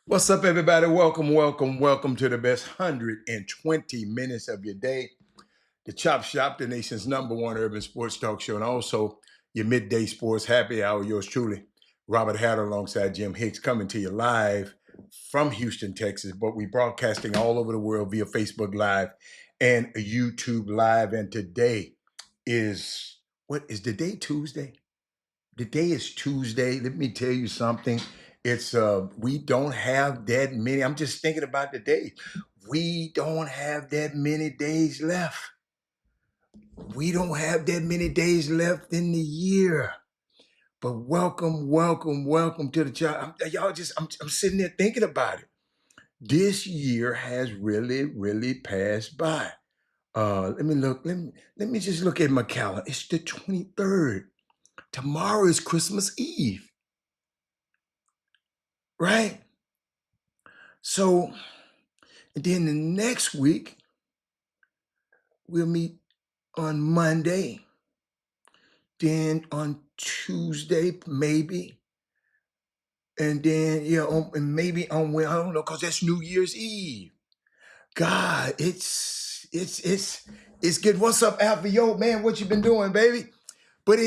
What's up, everybody? Welcome to the best 120 minutes of your day. The Chop Shop, the nation's #1 urban sports talk show, and also your midday sports happy hour. Yours truly, Robert Hatter, alongside Jim Hicks, coming to you live from Houston, Texas. But we broadcasting all over the world via Facebook Live and YouTube Live. And today is what is the day? Tuesday. The day is Tuesday. Let me tell you something. It's we don't have that many. I'm just thinking about the day. We don't have that many days left. We don't have that many days left in the year. But welcome to the job. I'm sitting there thinking about it. This year has really passed by. Let me look. Let me just look at my calendar. It's the 23rd. Tomorrow is Christmas Eve, right? So, and then the next week, we'll meet on Monday. Then on Tuesday, maybe. And then, and maybe on when, I don't know, because that's New Year's Eve. God, it's good. What's up, Alpha? Yo, man, what you been doing, baby? But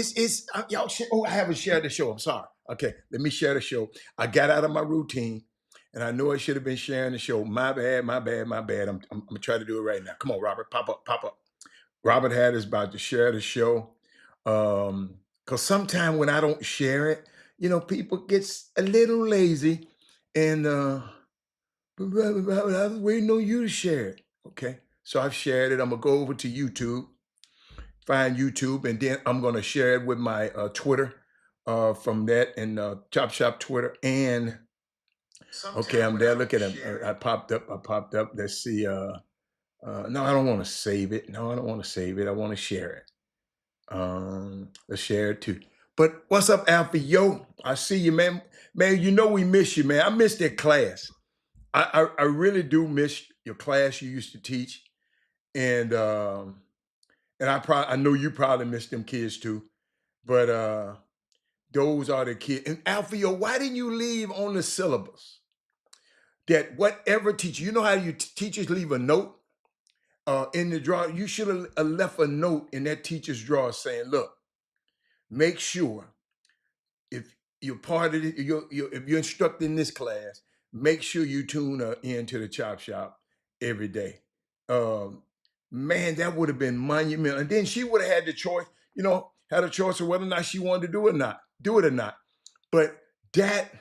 y'all, I haven't shared the show. I'm sorry. Okay, let me share the show. I got out of my routine, and I know I should have been sharing the show. My bad. I'm gonna try to do it right now. Come on, Robert, pop up. Robert Hatt is about to share the show. Because sometimes when I don't share it, people gets a little lazy, and I was waiting on you to share it. Okay, so I've shared it. I'm gonna go over to YouTube, find YouTube, and then I'm gonna share it with my Twitter. From that and Chop Shop Twitter and okay, I'm there. Look at him. I popped up. Let's see. No, I don't want to save it. No, I don't want to save it. I want to share it. Let's share it too. But what's up, Alpha? Yo, I see you, man. Man, we miss you, man. I miss that class. I really do miss your class you used to teach, and I know you probably miss them kids too. But those are the kids. And Alpha, yo, why didn't you leave on the syllabus that whatever teacher, you know how you teachers leave a note in the drawer? You should have left a note in that teacher's drawer saying, "Look, make sure if you're part of it, if you're instructing this class, make sure you tune into the Chop Shop every day." Um, Man, that would have been monumental. And then she would have had the choice, had a choice of whether or not she wanted to do it or not. But that,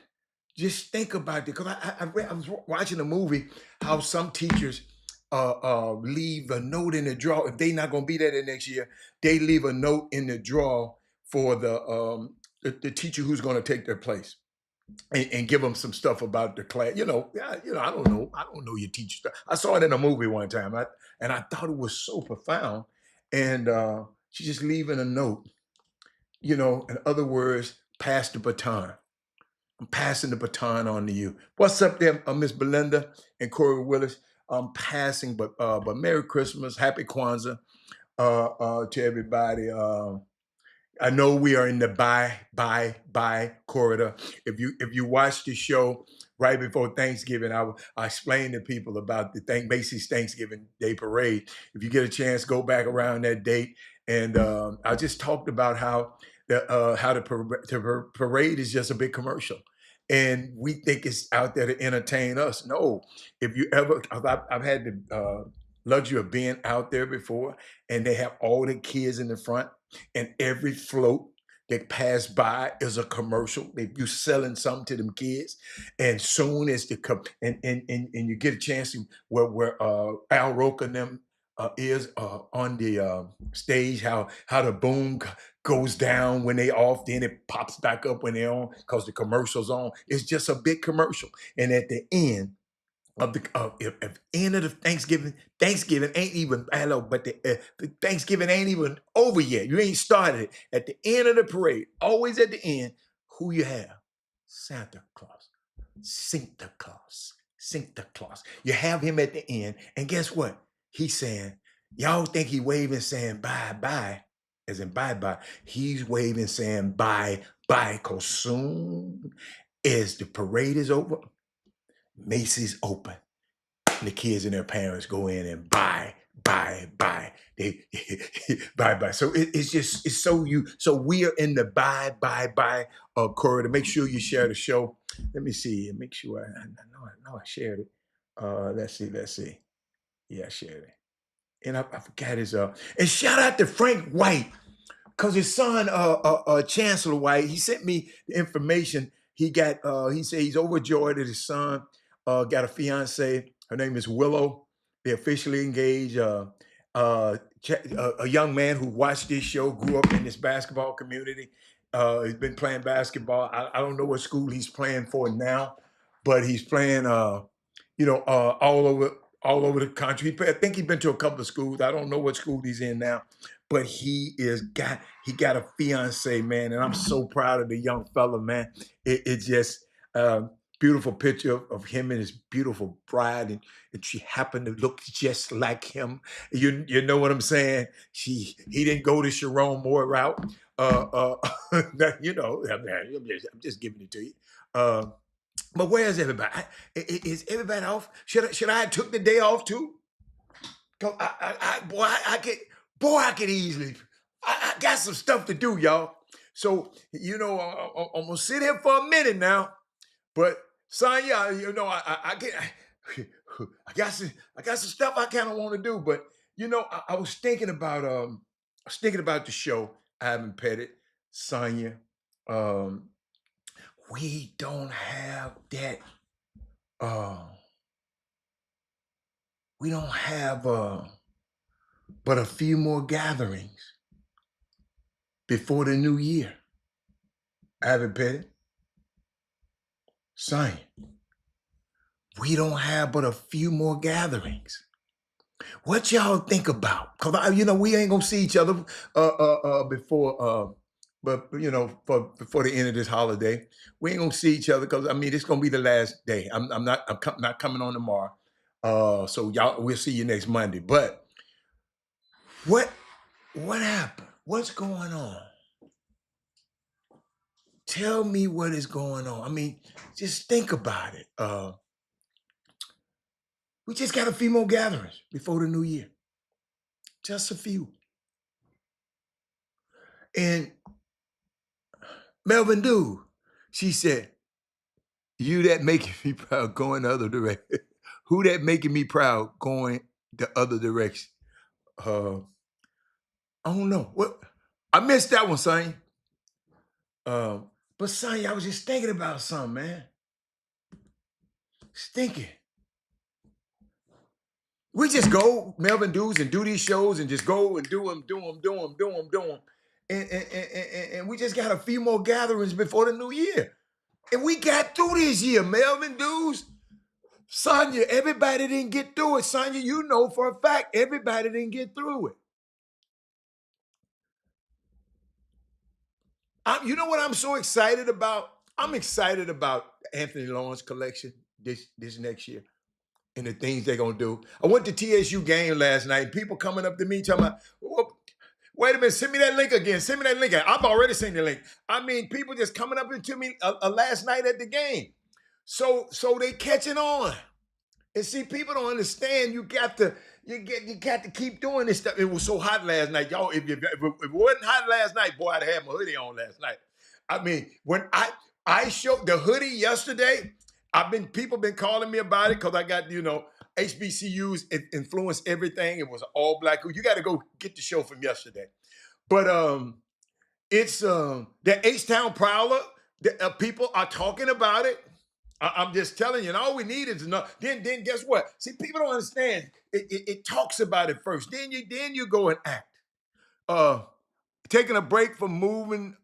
just think about it, because I was watching a movie how some teachers leave a note in the drawer if they not going to be there the next year. They leave a note in the drawer for the teacher who's going to take their place, and give them some stuff about the class. I don't know. I don't know your teacher stuff. I saw it in a movie one time, and I thought it was so profound. And she's just leaving a note. In other words, pass the baton. I'm passing the baton on to you. What's up there, Miss Belinda and Corey Willis? I'm passing, but Merry Christmas, Happy Kwanzaa to everybody. I know we are in the buy corridor. If you watch the show right before Thanksgiving, I explained to people about the Macy's Thanksgiving Day Parade. If you get a chance, go back around that date, and I just talked about how the parade is just a big commercial, and we think it's out there to entertain us. No, if you ever, I've had the luxury of being out there before, and they have all the kids in the front, and every float that pass by is a commercial. You selling something to them kids, and soon as the and you get a chance to where Al Roker and them is on the stage, how the boom goes down when they off, then it pops back up when they're on because the commercial's on. It's just a big commercial, and at the end of the if end of the Thanksgiving ain't even hello, but the Thanksgiving ain't even over yet. You ain't started it. At the end of the parade, always at the end, who you have? Santa Claus, Santa Claus. You have him at the end, and guess what? He's saying, y'all think he waving saying bye bye, as in bye bye. He's waving saying bye bye, cause soon as the parade is over, Macy's open. And the kids and their parents go in and buy. They buy. So it's so we are in the buy corridor. Make sure you share the show. Let me see. Make sure I know I shared it. Let's see. Yeah, I shared it. And I forgot his and shout out to Frank White. Cause his son, Chancellor White, he sent me the information. He got, he said he's overjoyed that his son got a fiance. Her name is Willow. They officially engaged. A young man who watched this show grew up in this basketball community. He's been playing basketball. I don't know what school he's playing for now, but he's playing, all over the country. I think he's been to a couple of schools. I don't know what school he's in now, but he got a fiance, man, and I'm so proud of the young fella, man. It's just beautiful picture of him and his beautiful bride, and she happened to look just like him. You know what I'm saying? He didn't go the Sharon Moore route. I'm just giving it to you. But where's everybody? Is everybody off? Should I have took the day off too? Cause I could easily. I got some stuff to do, y'all. So I'm gonna sit here for a minute now. But Sonya, I get. I got some stuff I kind of want to do. But I was thinking about the show. I haven't petted Sonya. We don't have that. We don't have but a few more gatherings before the new year. I haven't petted. Son, we don't have but a few more gatherings. What y'all think about? Cause we ain't gonna see each other before before the end of this holiday. We ain't gonna see each other because it's gonna be the last day. I'm not coming on tomorrow. So y'all, we'll see you next Monday. But what happened? What's going on? Tell me what is going on. Just think about it. We just got a few more gatherings before the new year. Just a few. And Melvin Dude, she said, you that making me proud going the other direction. Who that making me proud going the other direction? I don't know. What? I missed that one, son. But son, I was just thinking about something, man. Just thinking. We just go, Melvin Dudes, and do these shows and just go and do them. And we just got a few more gatherings before the new year. And we got through this year, Melvin Dudes. Sonya, everybody didn't get through it. Sonya, you know for a fact, everybody didn't get through it. You know what I'm so excited about? I'm excited about Anthony Lawrence collection this next year and the things they're going to do. I went to TSU game last night. People coming up to me talking about, wait a minute, send me that link again. Send me that link. I've already seen the link. People just coming up to me last night at the game. So they catching on. And see, people don't understand. You got to keep doing this stuff. It was so hot last night, y'all. If it wasn't hot last night, boy, I'd have my hoodie on last night. When I showed the hoodie yesterday, people been calling me about it because I got HBCUs influence everything. It was all black. You got to go get the show from yesterday. But it's the H-Town Prowler. People are talking about it. I'm just telling you, and all we need is enough. Then guess what? See, people don't understand. It talks about it first. Then you go and act. Taking a break from moving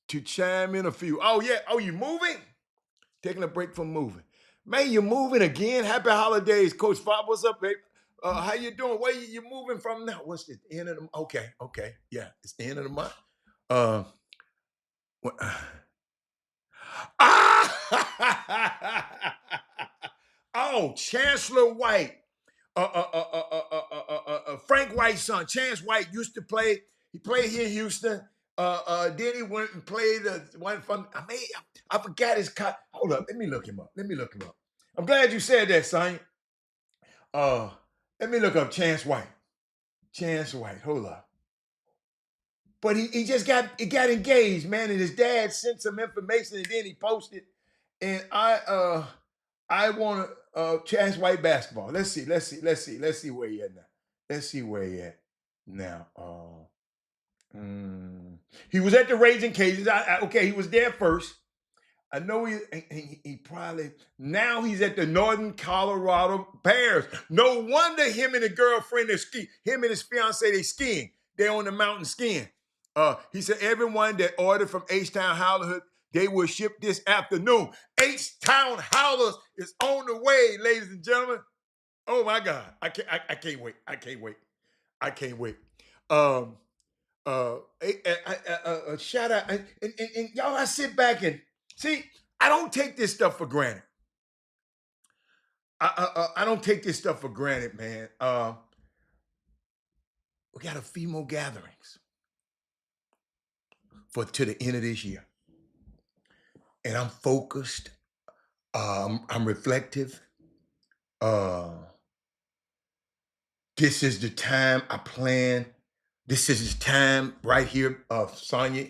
to chime in a few. Oh yeah. Oh, you moving? Taking a break from moving. Man, you moving again? Happy holidays, Coach Fob. What's up, babe? How you doing? Where you moving from now? What's the end of the? Okay. Yeah, it's the end of the month. Oh, Chancellor White, Frank White's son, Chance White used to play. He played here in Houston. Then he went and played one from. I forgot his. Hold up, let me look him up. I'm glad you said that, son. Let me look up Chance White. Chance White, hold up. But he just got engaged, man, and his dad sent some information and then he posted. And I want Chance White basketball. Let's see where he at now. Let's see where he at now. He was at the Raging Cajuns. Okay, he was there first. I know he probably now he's at the Northern Colorado Bears. No wonder him and the girlfriend him and his fiance they skiing. They're on the mountain skiing. He said everyone that ordered from H-Town Howler, they will ship this afternoon. H-Town Howlers is on the way, ladies and gentlemen. Oh my God, I can't wait. I can't wait. Shout out and y'all. I sit back and see. I don't take this stuff for granted. I don't take this stuff for granted, man. We got a few more gatherings to the end of this year, and I'm focused. I'm reflective. This is the time I plan. This is the time right here, Sonia.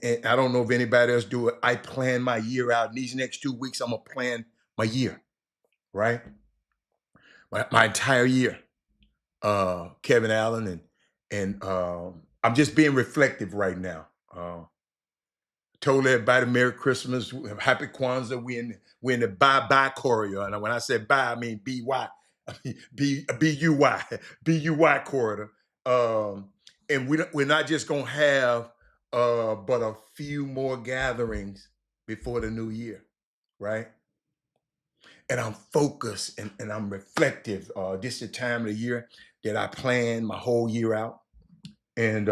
And I don't know if anybody else do it. I plan my year out. In these next 2 weeks, I'm gonna plan my year, right? My entire year. Kevin Allen and I'm just being reflective right now. Told everybody Merry Christmas, Happy Kwanzaa. We in the bye corridor, and when I said bye, I mean B-Y, B-U-Y, B-U-Y corridor. And we're not just gonna have but a few more gatherings before the new year, right? And I'm focused and I'm reflective. This is the time of the year that I plan my whole year out, and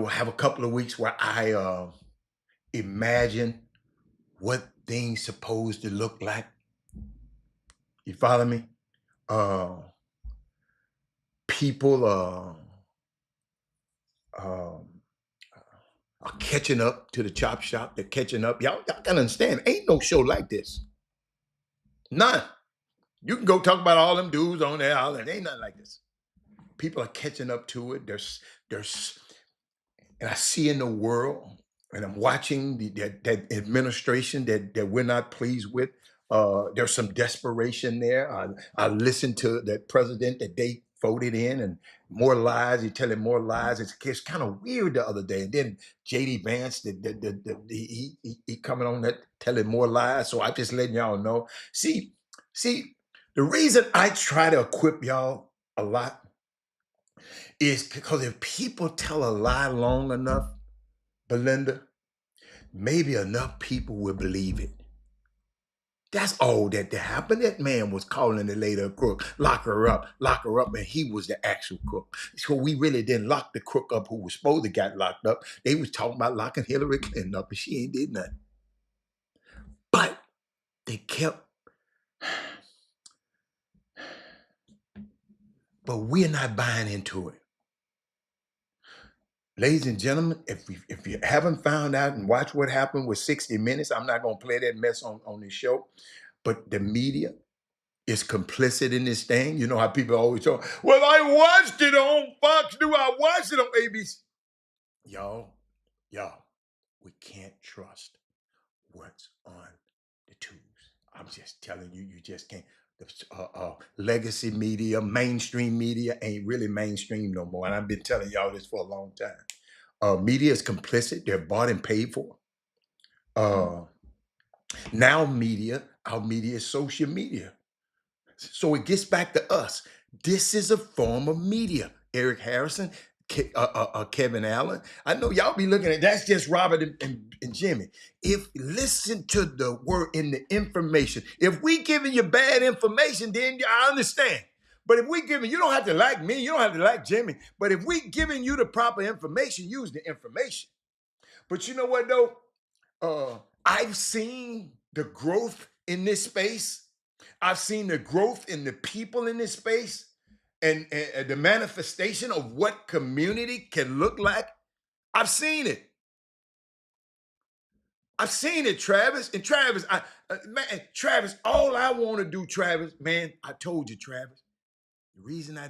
have a couple of weeks where I imagine what things supposed to look like. You follow me? People are catching up to the Chop Shop. They're catching up. Y'all gotta understand, ain't no show like this. None. You can go talk about all them dudes on there. All that. Ain't nothing like this. People are catching up to it. There's and I see in the world, and I'm watching that administration that we're not pleased with. There's some desperation there. I listened to that president that they voted in, and more lies. He's telling more lies. It's kind of weird the other day. And then J.D. Vance, he coming on that telling more lies. So I'm just letting y'all know. See, the reason I try to equip y'all a lot is because if people tell a lie long enough, Belinda, maybe enough people will believe it. That's all that happened. That man was calling the lady a crook, lock her up, and he was the actual crook. So we really didn't lock the crook up who was supposed to get locked up. They was talking about locking Hillary Clinton up, and she ain't did nothing. But they kept. But we're not buying into it. Ladies and gentlemen, if you haven't found out and watched what happened with 60 Minutes, I'm not going to play that mess on this show. But the media is complicit in this thing. You know how people always talk, well, I watched it on Fox News. I watched it on ABC. Y'all, we can't trust what's on the tubes. I'm just telling you, you just can't. The legacy media, mainstream media ain't really mainstream no more. And I've been telling y'all this for a long time. Media is complicit. They're bought and paid for. Now our media is social media. So it gets back to us. This is a form of media. Eric Harrison, Kevin Allen. I know y'all be looking at that's just Robert and Jimmy. If listen to the word in the information. If we giving you bad information, then I understand. But if we giving, you don't have to like me, you don't have to like Jimmy. But if we giving you the proper information, use the information. But you know what though? I've seen the growth in this space. I've seen the growth in the people in this space and the manifestation of what community can look like. I've seen it. I've seen it, Travis. And Travis, man, Travis, all I want to do, Travis, man, I told you, Travis, the reason I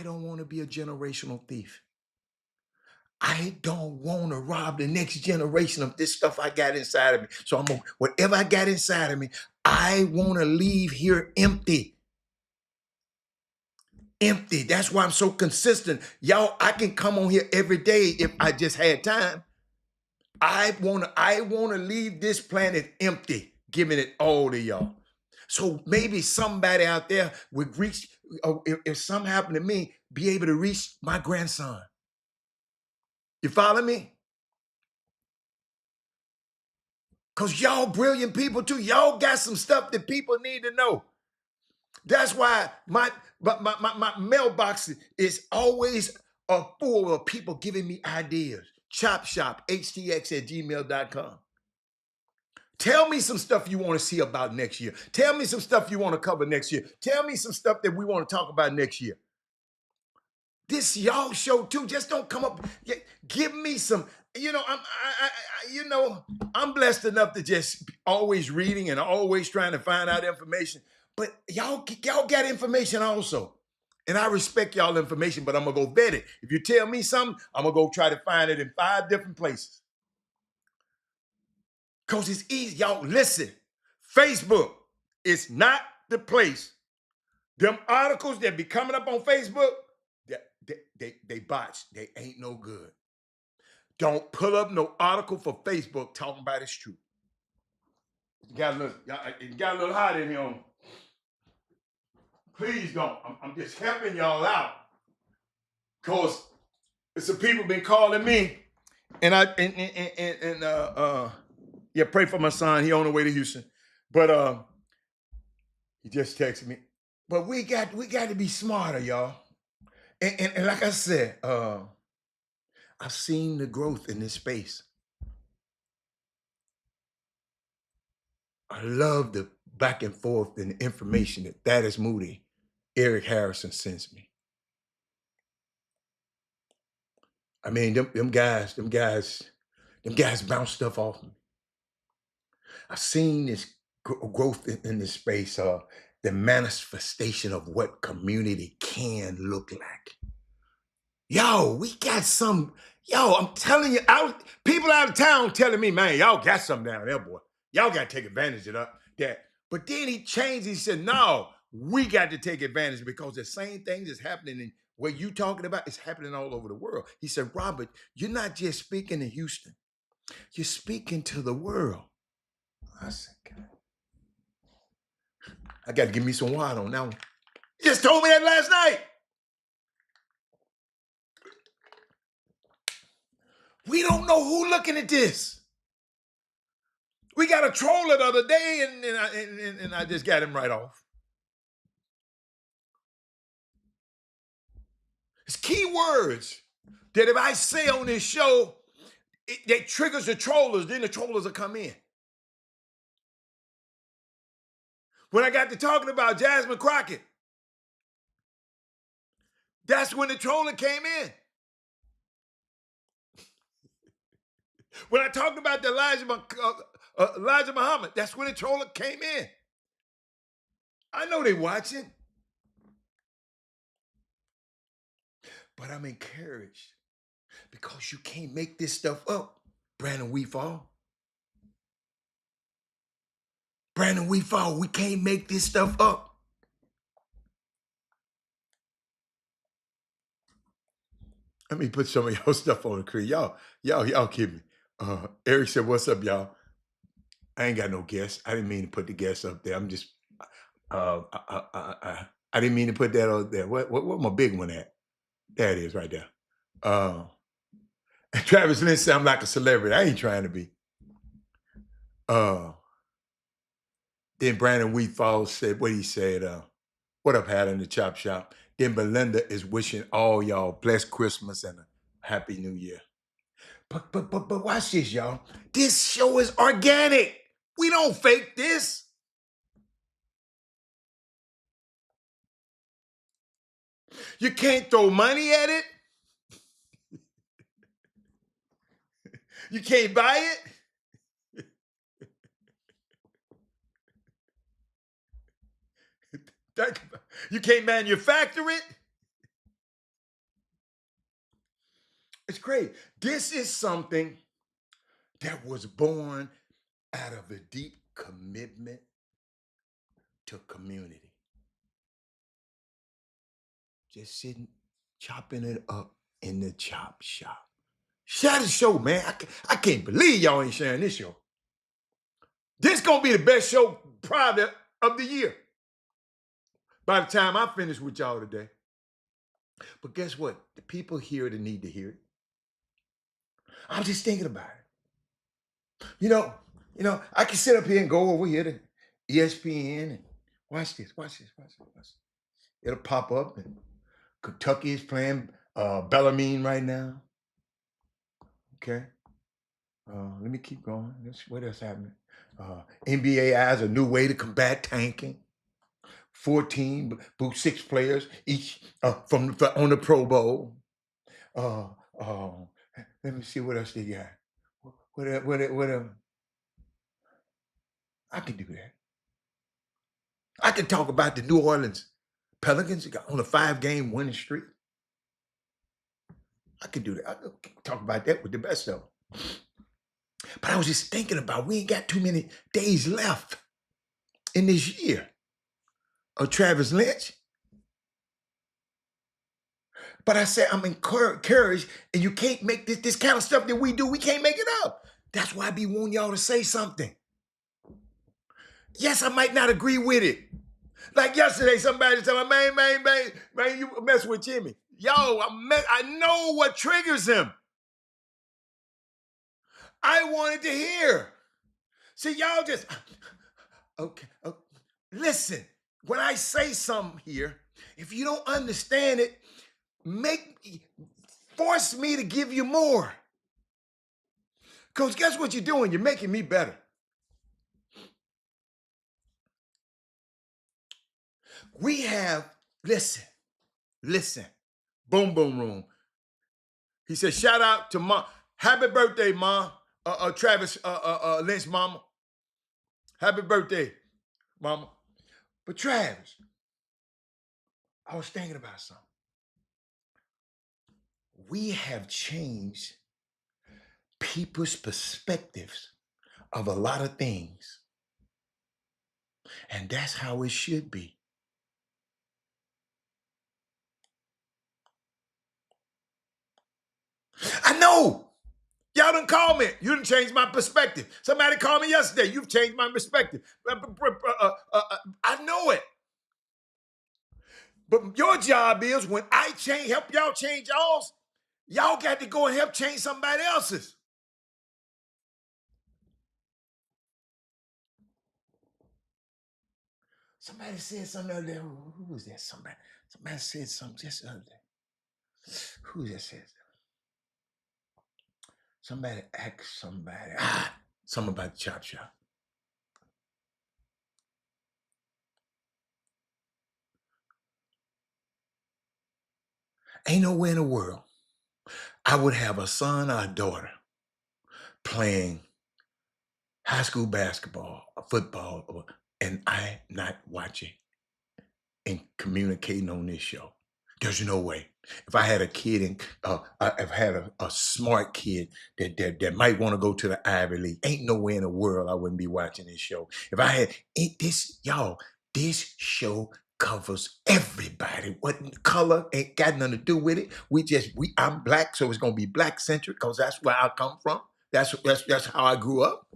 don't want to be a generational thief. I don't want to rob the next generation of this stuff I got inside of me. So whatever I got inside of me, I want to leave here empty. Empty. That's why I'm so consistent. Y'all, I can come on here every day if I just had time. I wanna leave this planet empty, giving it all to y'all. So maybe somebody out there would reach, if something happened to me, be able to reach my grandson. You follow me? Because y'all brilliant people too. Y'all got some stuff that people need to know. That's why my mailbox is always full of people giving me ideas. Chop Shop Htx at gmail.com. Tell me some stuff you want to see about next year. Tell me some stuff you want to cover next year. Tell me some stuff that we want to talk about next year. This y'all show too. Just don't come up. Give me some. You know, I'm blessed enough to just always reading and always trying to find out information. But y'all got information also. And I respect y'all information, but I'm gonna go vet it. If you tell me something, I'm gonna go try to find it in 5 different places. Because it's easy. Y'all, listen. Facebook is not the place. Them articles that be coming up on Facebook, they botched. They ain't no good. Don't pull up no article for Facebook talking about it's true. It got a little hot in here on me. Please don't. I'm just helping y'all out. Because some people been calling me. And yeah, pray for my son. He on the way to Houston. But he just texted me. But we got to be smarter, y'all. And like I said, I've seen the growth in this space. I love the back and forth and the information that Thaddeus Moody, Eric Harrison sends me. I mean, them guys bounce stuff off me. I've seen this growth in this space, the manifestation of what community can look like. Yo, we got some. Yo, I'm telling you, people out of town telling me, man, y'all got something down there, boy. Y'all got to take advantage of that. But then he changed. He said, no, we got to take advantage because the same thing that's happening in what you talking about is happening all over the world. He said, Robert, you're not just speaking in Houston. You're speaking to the world. I said, God, I got to give me some wine on that one. He just told me that last night. We don't know who looking at this. We got a troller the other day, and I just got him right off. It's key words that if I say on this show, that triggers the trollers, then the trollers will come in. When I got to talking about Jasmine Crockett, that's when the troller came in. When I talked about the Elijah Muhammad, that's when the troller came in. I know they watching. But I'm encouraged because you can't make this stuff up, Brandon Weefall. Brandon Weefall, we can't make this stuff up. Let me put some of y'all stuff on the screen. Y'all kidding me. Eric said, what's up, y'all? I ain't got no guests. I didn't mean to put the guests up there. I'm just, I didn't mean to put that out there. What my big one at? There it is right there. Travis Lynn said I'm like a celebrity. I ain't trying to be. Then Brandon Wheatfall said what he said. What up, Hat in the Chop Shop? Then Belinda is wishing all y'all blessed Christmas and a happy New Year. But watch this, y'all. This show is organic. We don't fake this. You can't throw money at it. You can't buy it. You can't manufacture it. It's great. This is something that was born out of a deep commitment to community. Just sitting, chopping it up in the chop shop. Share the show, man. I can't believe y'all ain't sharing this show. This gonna be the best show probably of the year by the time I finish with y'all today. But guess what? The people hear it need to hear it. I'm just thinking about it. I can sit up here and go over here to ESPN and watch this. It'll pop up and Kentucky is playing Bellarmine right now. Okay. Let me keep going. What else happening? NBA adds a new way to combat tanking. 14, 6 players each on the Pro Bowl. Let me see what else they got. What I can do that. I can talk about the New Orleans Pelicans on a 5-game winning streak. I can do that. I can talk about that with the best of them. But I was just thinking about we ain't got too many days left in this year of Travis Lynch. But I said I'm encouraged, and you can't make this kind of stuff that we do, we can't make it up. That's why I be wanting y'all to say something. Yes, I might not agree with it. Like yesterday, somebody told me, man, you mess with Jimmy. Yo, I know what triggers him. I wanted to hear. See, y'all just, okay. Listen, when I say something here, if you don't understand it, force me to give you more. Because guess what you're doing? You're making me better. We have, listen, boom, boom, room. He said, shout out to Mom. Happy birthday, Mom. Travis Lynch, Mama. Happy birthday, Mama. But Travis, I was thinking about something. We have changed people's perspectives of a lot of things. And that's how it should be. I know. Y'all done called me. You done changed my perspective. Somebody called me yesterday. You've changed my perspective. I know it. But your job is when I help y'all change y'all's, y'all got to go and help change somebody else's. Somebody said something the other day. Who was that? Somebody said something just the other day. Who just said that? Somebody asked somebody. Something about the Chop Shop. Ain't nowhere in the world I would have a son or a daughter playing high school basketball or football, and I not watching and communicating on this show. There's no way. If I had a kid and I've had a smart kid that might want to go to the Ivy League, ain't nowhere in the world I wouldn't be watching this show. If I had this show covers everybody. What color ain't got nothing to do with it. I'm black, so it's gonna be black centric because that's where I come from. That's how I grew up.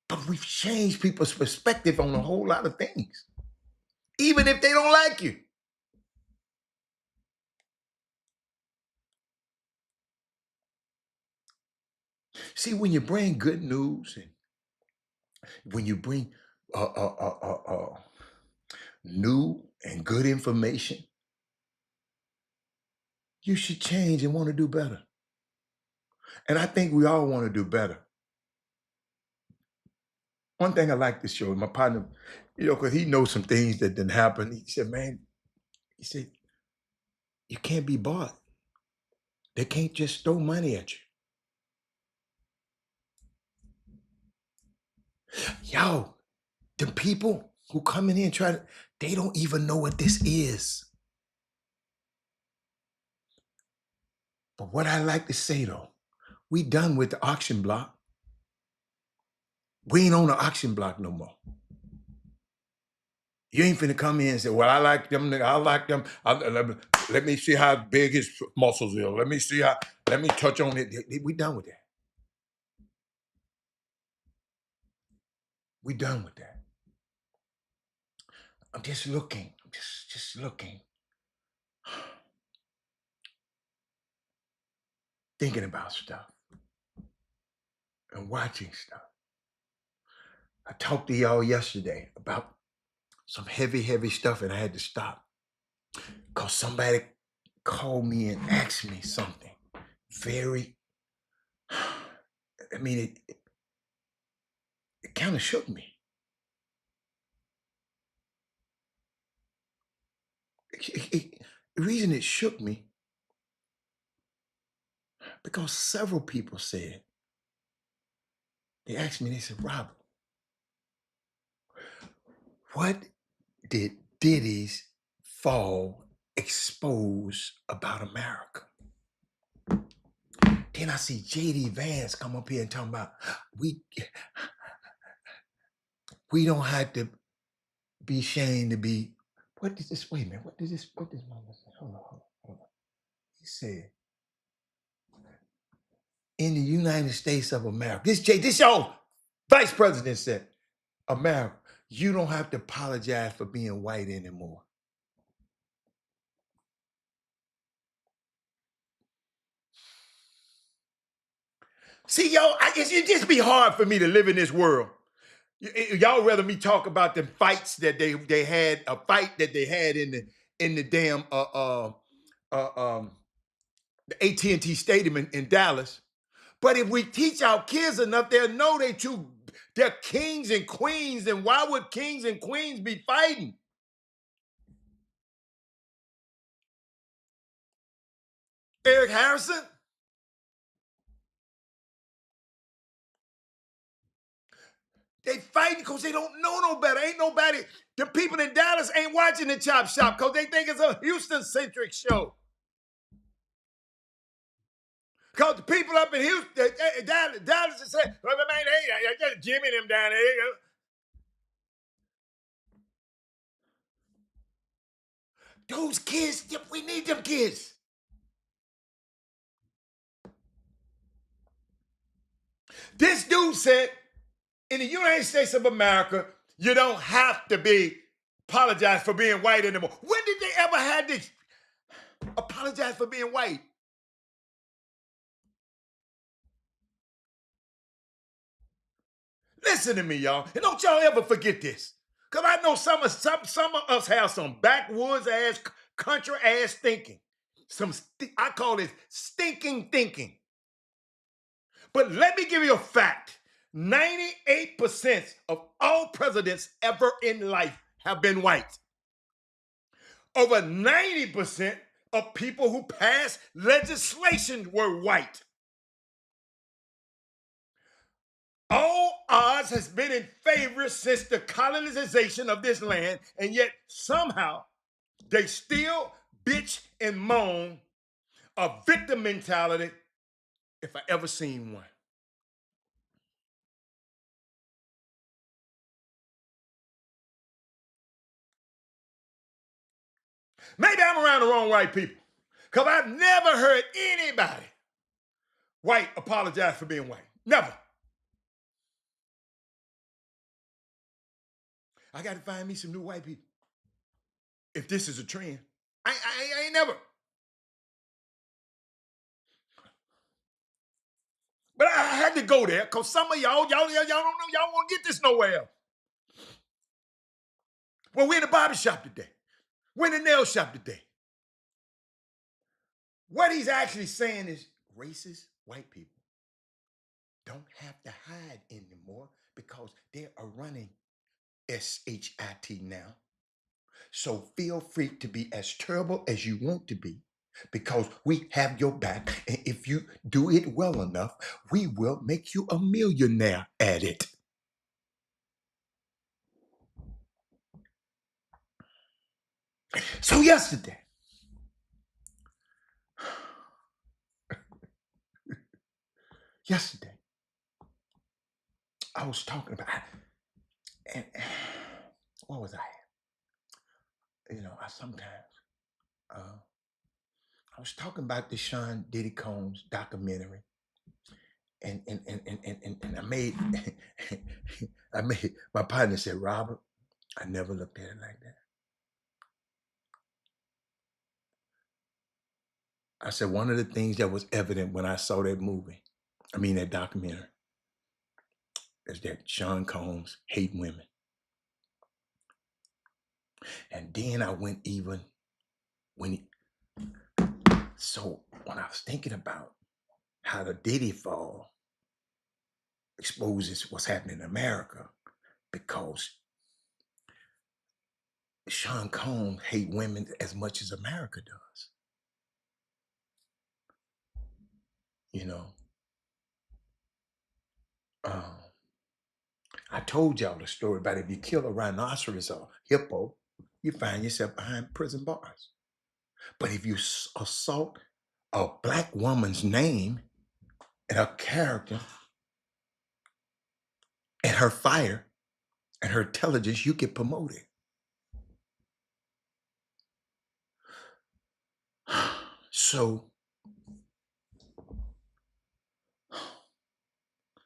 But we've changed people's perspective on a whole lot of things, even if they don't like you. See, when you bring good news and when you bring new and good information, you should change and want to do better. And I think we all want to do better. One thing I like to show my partner, because he knows some things that didn't happen. He said, man, you can't be bought. They can't just throw money at you. Yo, The people who come in here and try to, they don't even know what this is. But what I like to say though, we done with the auction block. We ain't on the auction block no more. You ain't finna come in and say, well, I like them, I like them. Let me see how big his muscles are. Let me touch on it. We done with that. We done with that. I'm just looking. I'm just looking. Thinking about stuff and watching stuff. I talked to y'all yesterday about some heavy stuff and I had to stop because somebody called me and asked me something very, I mean, it kind of shook me. The reason it shook me, because several people said, they asked me, they said, Robert, what did Diddy's fall expose about America? Then I see JD Vance come up here and talking about we don't have to be ashamed to be. What did this? Wait a minute. What did this mama say? Hold on. He said, in the United States of America, this your vice president said, America, you don't have to apologize for being white anymore. See, yo, it just be hard for me to live in this world. Y'all rather me talk about the fights that they had, a fight that they had in the damn the AT&T Stadium in Dallas. But if we teach our kids enough, they'll know they're kings and queens. And why would kings and queens be fighting? Eric Harrison? They fighting because they don't know no better. Ain't nobody, the people in Dallas ain't watching the Chop Shop because they think it's a Houston-centric show. Because the people up in Houston, Dallas say, well, man, hey, Jimmy them down there. Those kids, we need them kids. This dude said, in the United States of America, you don't have to apologize for being white anymore. When did they ever have this? Apologize for being white. Listen to me, y'all. And don't y'all ever forget this. Because I know some of us have some backwoods ass, country ass thinking. I call it stinking thinking. But let me give you a fact. 98% of all presidents ever in life have been white. Over 90% of people who passed legislation were white. All odds has been in favor since the colonization of this land, and yet somehow they still bitch and moan a victim mentality if I ever seen one. Maybe I'm around the wrong white people, because I've never heard anybody white apologize for being white. Never. I got to find me some new white people. If this is a trend, I ain't never. But I had to go there because some of y'all don't know, y'all won't get this nowhere else. Well, we're in the barber shop today. We're in the nail shop today. What he's actually saying is racist white people don't have to hide anymore because they are running SHIT now. So feel free to be as terrible as you want to be because we have your back. And if you do it well enough, we will make you a millionaire at it. So yesterday, I was talking about, and what was I? I sometimes, uh, I was talking about the Sean Diddy Combs documentary, and I made, my partner said, Robert, I never looked at it like that. I said, one of the things that was evident when I saw that documentary, is that Sean Combs hate women. And then I went even when I was thinking about how the Diddy fall exposes what's happening in America, because Sean Combs hate women as much as America does. You know, um, I told y'all the story about if you kill a rhinoceros or hippo, you find yourself behind prison bars. But if you assault a black woman's name and her character and her fire and her intelligence, you get promoted. So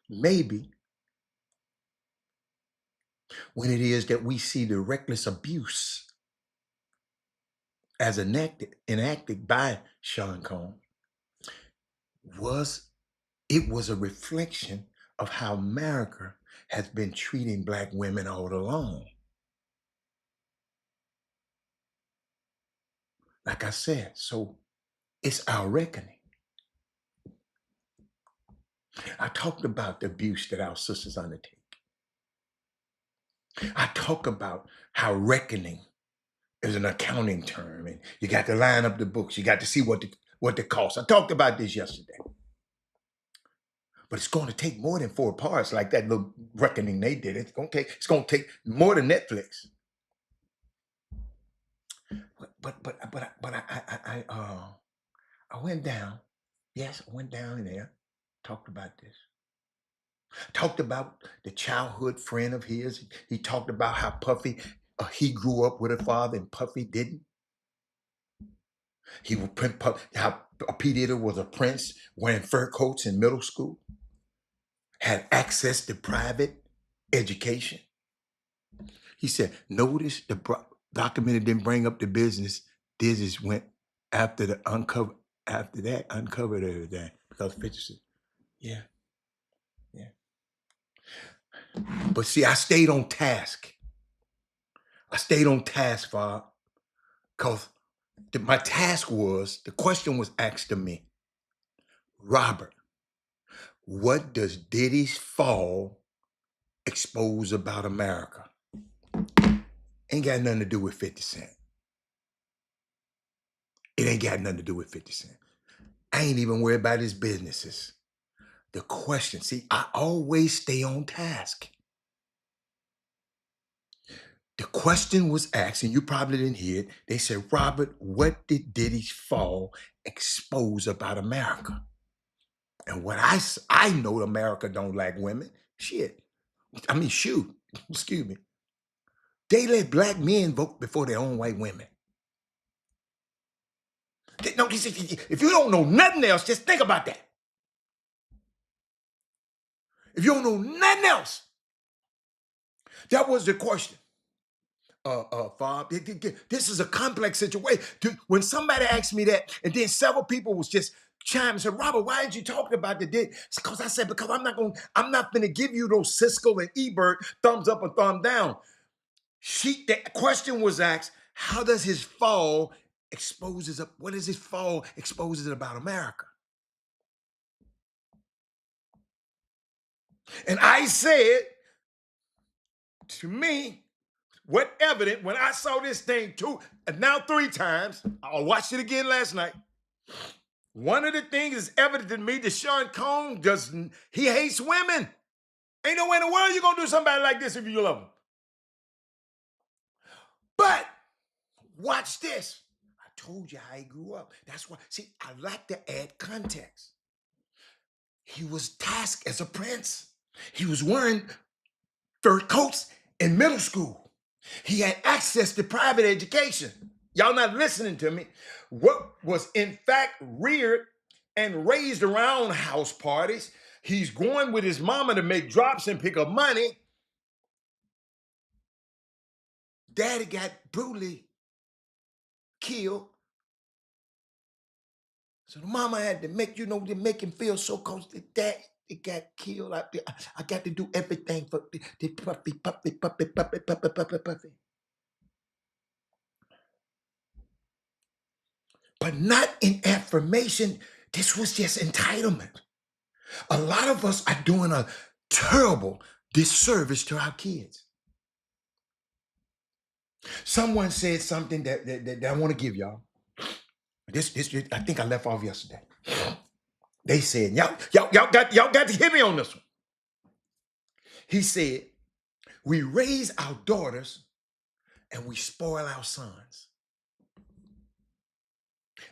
maybe when it is that we see the reckless abuse as enacted by Sean Combs, was a reflection of how America has been treating black women all along. Like I said, so it's our reckoning. I talked about the abuse that our sisters undertake. I talk about how reckoning is an accounting term, and you got to line up the books. You got to see what the cost. I talked about this yesterday. But it's going to take more than 4 parts, like that little reckoning they did. It's going to take more than Netflix. I went down. Yes, I went down in there, talked about this. Talked about the childhood friend of his. He talked about how Puffy, he grew up with a father and Puffy didn't. He would print how P. Diddy was a prince wearing fur coats in middle school, had access to private education. He said, notice the documentary didn't bring up the business. Business went after uncovered everything, because 50 Cent. Yeah. But see, I stayed on task. Bob, because my task was, the question was asked to me, Robert, what does Diddy's fall expose about America? Ain't got nothing to do with 50 Cent. It ain't got nothing to do with 50 Cent. I ain't even worried about his businesses. The question, see, I always stay on task. The question was asked, and you probably didn't hear it. They said, Robert, what did Diddy's fall expose about America? And what I know, America don't like women. Shit. I mean, shoot. Excuse me. They let black men vote before their own white women. No, if you don't know nothing else, just think about that. If you don't know nothing else, that was the question. Bob, this is a complex situation. When somebody asked me that, and then several people was just chiming and said, Robert, why did you talk about the dick? Because I said, because I'm not gonna give you those Siskel and Ebert thumbs up and thumb down. The question was asked, how does his fall what does his fall exposes about America? And I said, to me, what evident when I saw this thing now 3 times, I watched it again last night. One of the things is evident to me that Sean Combs he hates women. Ain't no way in the world you're gonna do somebody like this if you love him. But Watch this. I told you how he grew up. That's why, see, I like to add context. He was tasked as a prince. He was wearing fur coats in middle school. He had access to private education. Y'all not listening to me. What was in fact reared and raised around house parties. He's going with his mama to make drops and pick up money. Daddy got brutally killed. So the mama had to make, to make him feel so close that dad, it got killed out there. I got to do everything for the puppy. But not in affirmation. This was just entitlement. A lot of us are doing a terrible disservice to our kids. Someone said something that I want to give y'all. This I think I left off yesterday. They said, y'all got to hear me on this one. He said, we raise our daughters and we spoil our sons.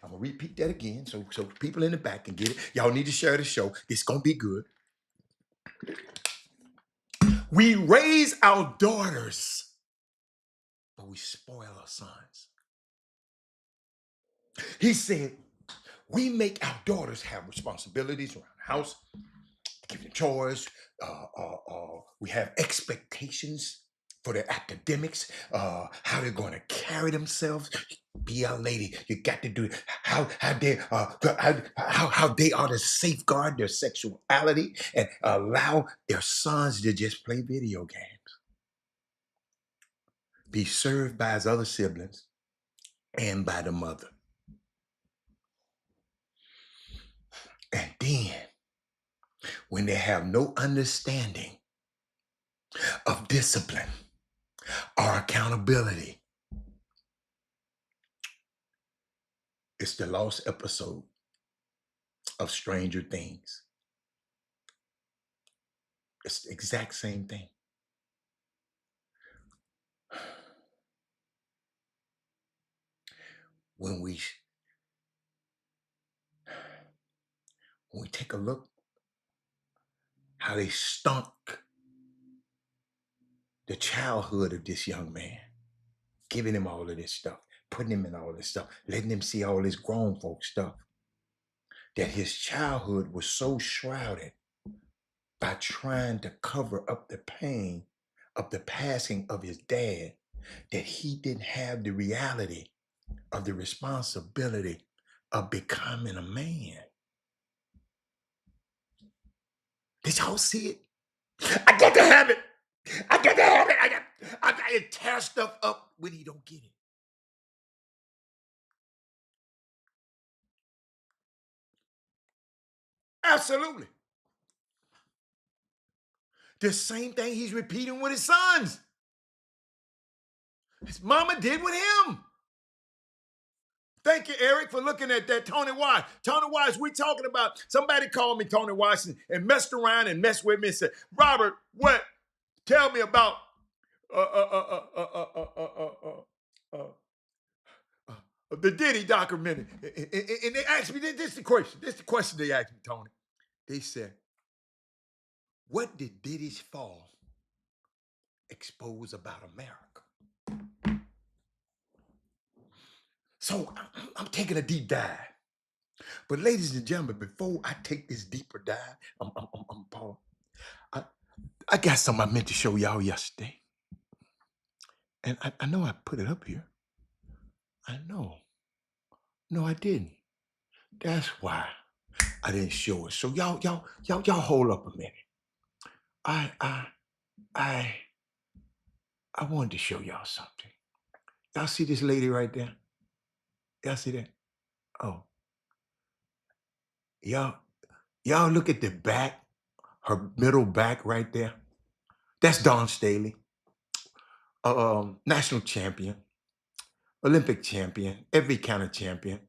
I'm gonna repeat that again so people in the back can get it. Y'all need to share the show. It's gonna be good. We raise our daughters, but we spoil our sons. He said, we make our daughters have responsibilities around the house, give them chores. We have expectations for their academics, how they're going to carry themselves. Be our lady. You got to do it. How they ought to safeguard their sexuality and allow their sons to just play video games, be served by his other siblings and by the mother. And then, when they have no understanding of discipline or accountability, it's the lost episode of Stranger Things. It's the exact same thing. When we take a look how they stunk the childhood of this young man, giving him all of this stuff, putting him in all this stuff, letting him see all this grown folk stuff, that his childhood was so shrouded by trying to cover up the pain of the passing of his dad, that he didn't have the reality of the responsibility of becoming a man. Did y'all see it? I got to have it. I got to have it. I got to tear stuff up when he don't get it. Absolutely. The same thing he's repeating with his sons. His mama did with him. Thank you, Eric, for looking at that. Tony Wise. Tony Wise, we talking about, somebody called me Tony Wise and messed around and messed with me and said, Robert, what? Tell me about the Diddy documentary. And they asked me, this is the question. This is the question they asked me, Tony. They said, what did Diddy's fall expose about America? So I'm taking a deep dive. But ladies and gentlemen, before I take this deeper dive, I'm Paul. I got something I meant to show y'all yesterday. And I know I put it up here. I know. No, I didn't. That's why I didn't show it. So y'all hold up a minute. I wanted to show y'all something. Y'all see this lady right there? Y'all see that? Oh. Y'all look at the back, her middle back right there. That's Dawn Staley. National champion, Olympic champion, every kind of champion.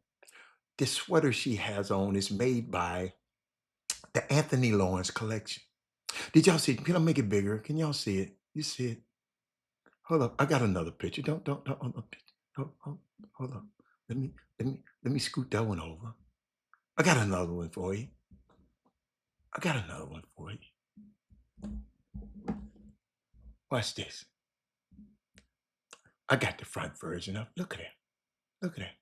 This sweater she has on is made by the Anthony Lawrence collection. Did y'all see it? Can I make it bigger? Can y'all see it? You see it? Hold up. I got another picture. Don't. Hold on. Let me scoot that one over. I got another one for you. Watch this. I got the front version of. Look at that. Look at that.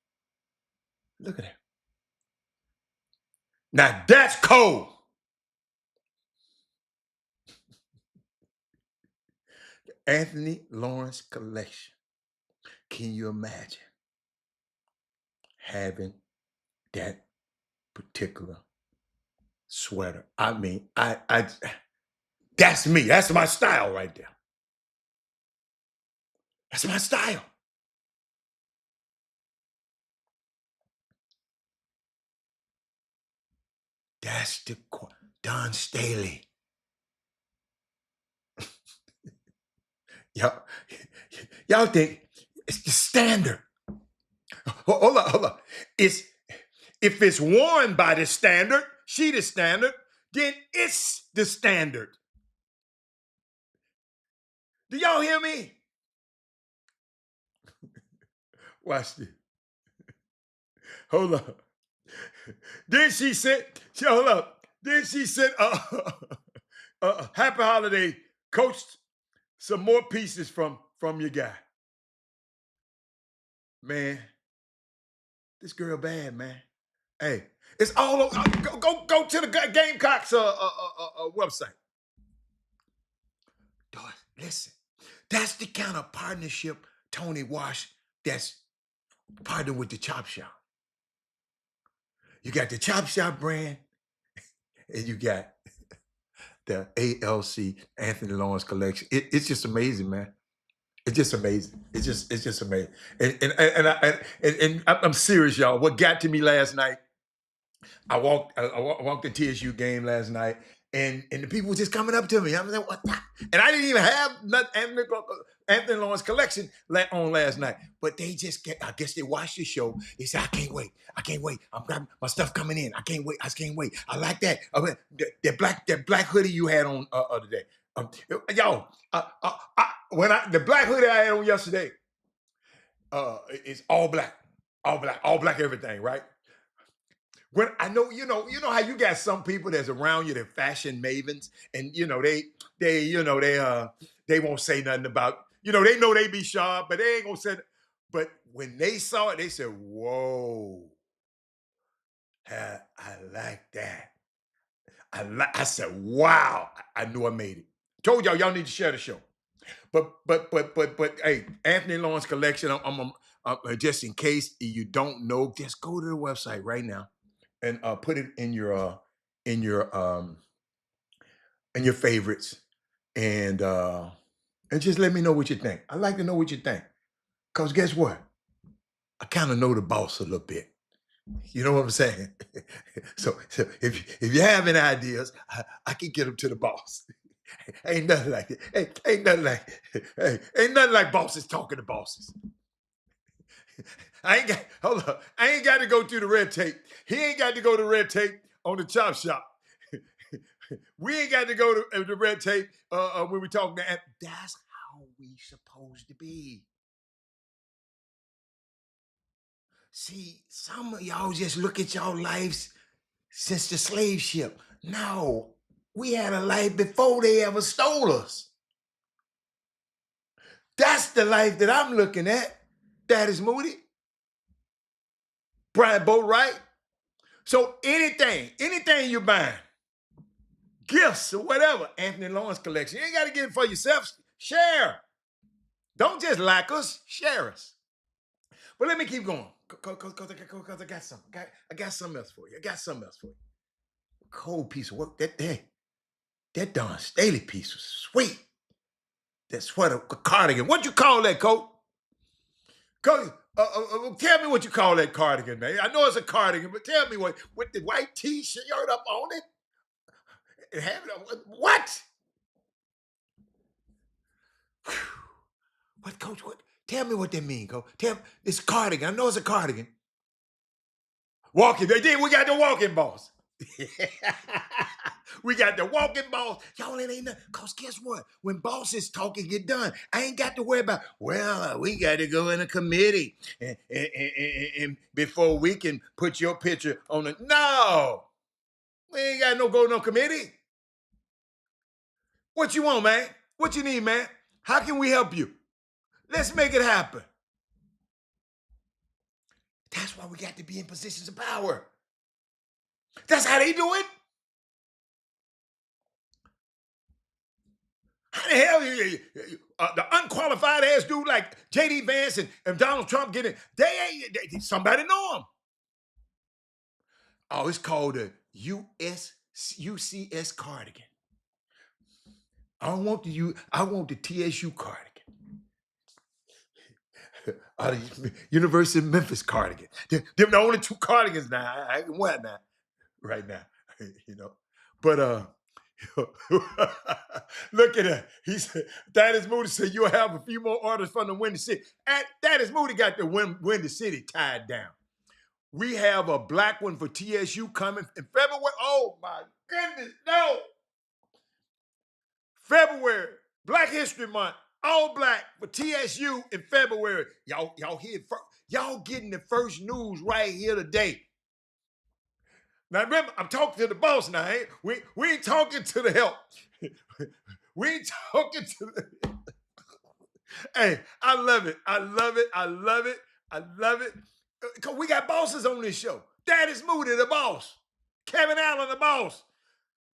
Look at that. Now that's cold. Anthony Lawrence collection. Can you imagine having that particular sweater? I mean, I that's me. That's my style right there. That's my style. That's the Don Staley. Y'all think it's the standard. Hold on. It's if it's worn by the standard, she the standard, then it's the standard. Do y'all hear me? Watch this. Hold up. Then she said, hold up. Then she said, happy holiday, coach. Some more pieces from your guy. Man, this girl bad, man. Hey, it's all over. Go to the Gamecocks website. Listen, that's the kind of partnership Tony Wash that's partnered with the Chop Shop. You got the Chop Shop brand, and you got the ALC Anthony Lawrence collection. It's just amazing, man. It's just amazing. It's just amazing. And I'm serious, y'all. What got to me last night? I walked the TSU game last night, and the people were just coming up to me. I'm like, what? And I didn't even have Anthony Lawrence collection on last night. But they just I guess they watched the show. They said, I can't wait. I'm grabbing my stuff coming in. I can't wait. I like that. That black hoodie you had on other day. Yo, the black hoodie I had on yesterday, it's all black everything, right? When I know, you know how you got some people that's around you, they're fashion mavens, and they won't say nothing about, they know they be sharp, but they ain't gonna say. But when they saw it, they said, "Whoa, I like that." I said, "Wow!" I knew I made it. Told y'all need to share the show. But hey, Anthony Lawrence collection. I'm just in case you don't know, just go to the website right now and put it in your favorites, and just let me know what you think. I like to know what you think, cause guess what? I kind of know the boss a little bit. You know what I'm saying? so if you have any ideas, I can get them to the boss. Ain't nothing like it. Ain't nothing like bosses talking to bosses. I ain't got to go through the red tape. He ain't got to go to red tape on the Chop Shop. We ain't got to go to the red tape when we talk. That's how we supposed to be. See, some of y'all just look at y'all lives since the slave ship. No, we had a life before they ever stole us. That's the life that I'm looking at. That is Moody. Brian Boatwright. So anything you're buying, gifts or whatever, Anthony Lawrence collection. You ain't got to get it for yourself. Share. Don't just like us, share us. But let me keep going. Because I got something. I got something else for you. Cold piece of work. That Don Staley piece was sweet. That sweater, cardigan. What you call that, coat? Tell me what you call that cardigan, man. I know it's a cardigan, but tell me what, with the white t-shirt up on it. What? What, coach? What? Tell me what that mean, coach. Tell me, it's cardigan. I know it's a cardigan. Walking. We got the walking boss. We got the walking boss. Y'all, it ain't nothing. Because guess what? When bosses talk and get done, I ain't got to worry about, well, we got to go in a committee and before we can put your picture on the. No, we ain't got no committee. What you want, man? What you need, man? How can we help you? Let's make it happen. That's why we got to be in positions of power. That's how they do it. How the hell the unqualified ass dude like J.D. Vance and Donald Trump getting, somebody know him. Oh, it's called the UCS cardigan. I want the TSU cardigan. The University of Memphis cardigan. They're the only two cardigans now I can wear now, right now, But look at that. He said, Thaddeus Moody said, you'll have a few more orders from the Windy City. And Thaddeus Moody got the Windy City tied down. We have a black one for TSU coming in February. Oh my goodness, no. February, Black History Month, all black for TSU in February. Y'all hear y'all getting the first news right here today. Now remember, I'm talking to the boss now. We ain't talking to the help. We ain't talking to the. Hey, I love it. I love it. I love it. I love it. Because we got bosses on this show. Thaddeus Moody, the boss. Kevin Allen, the boss.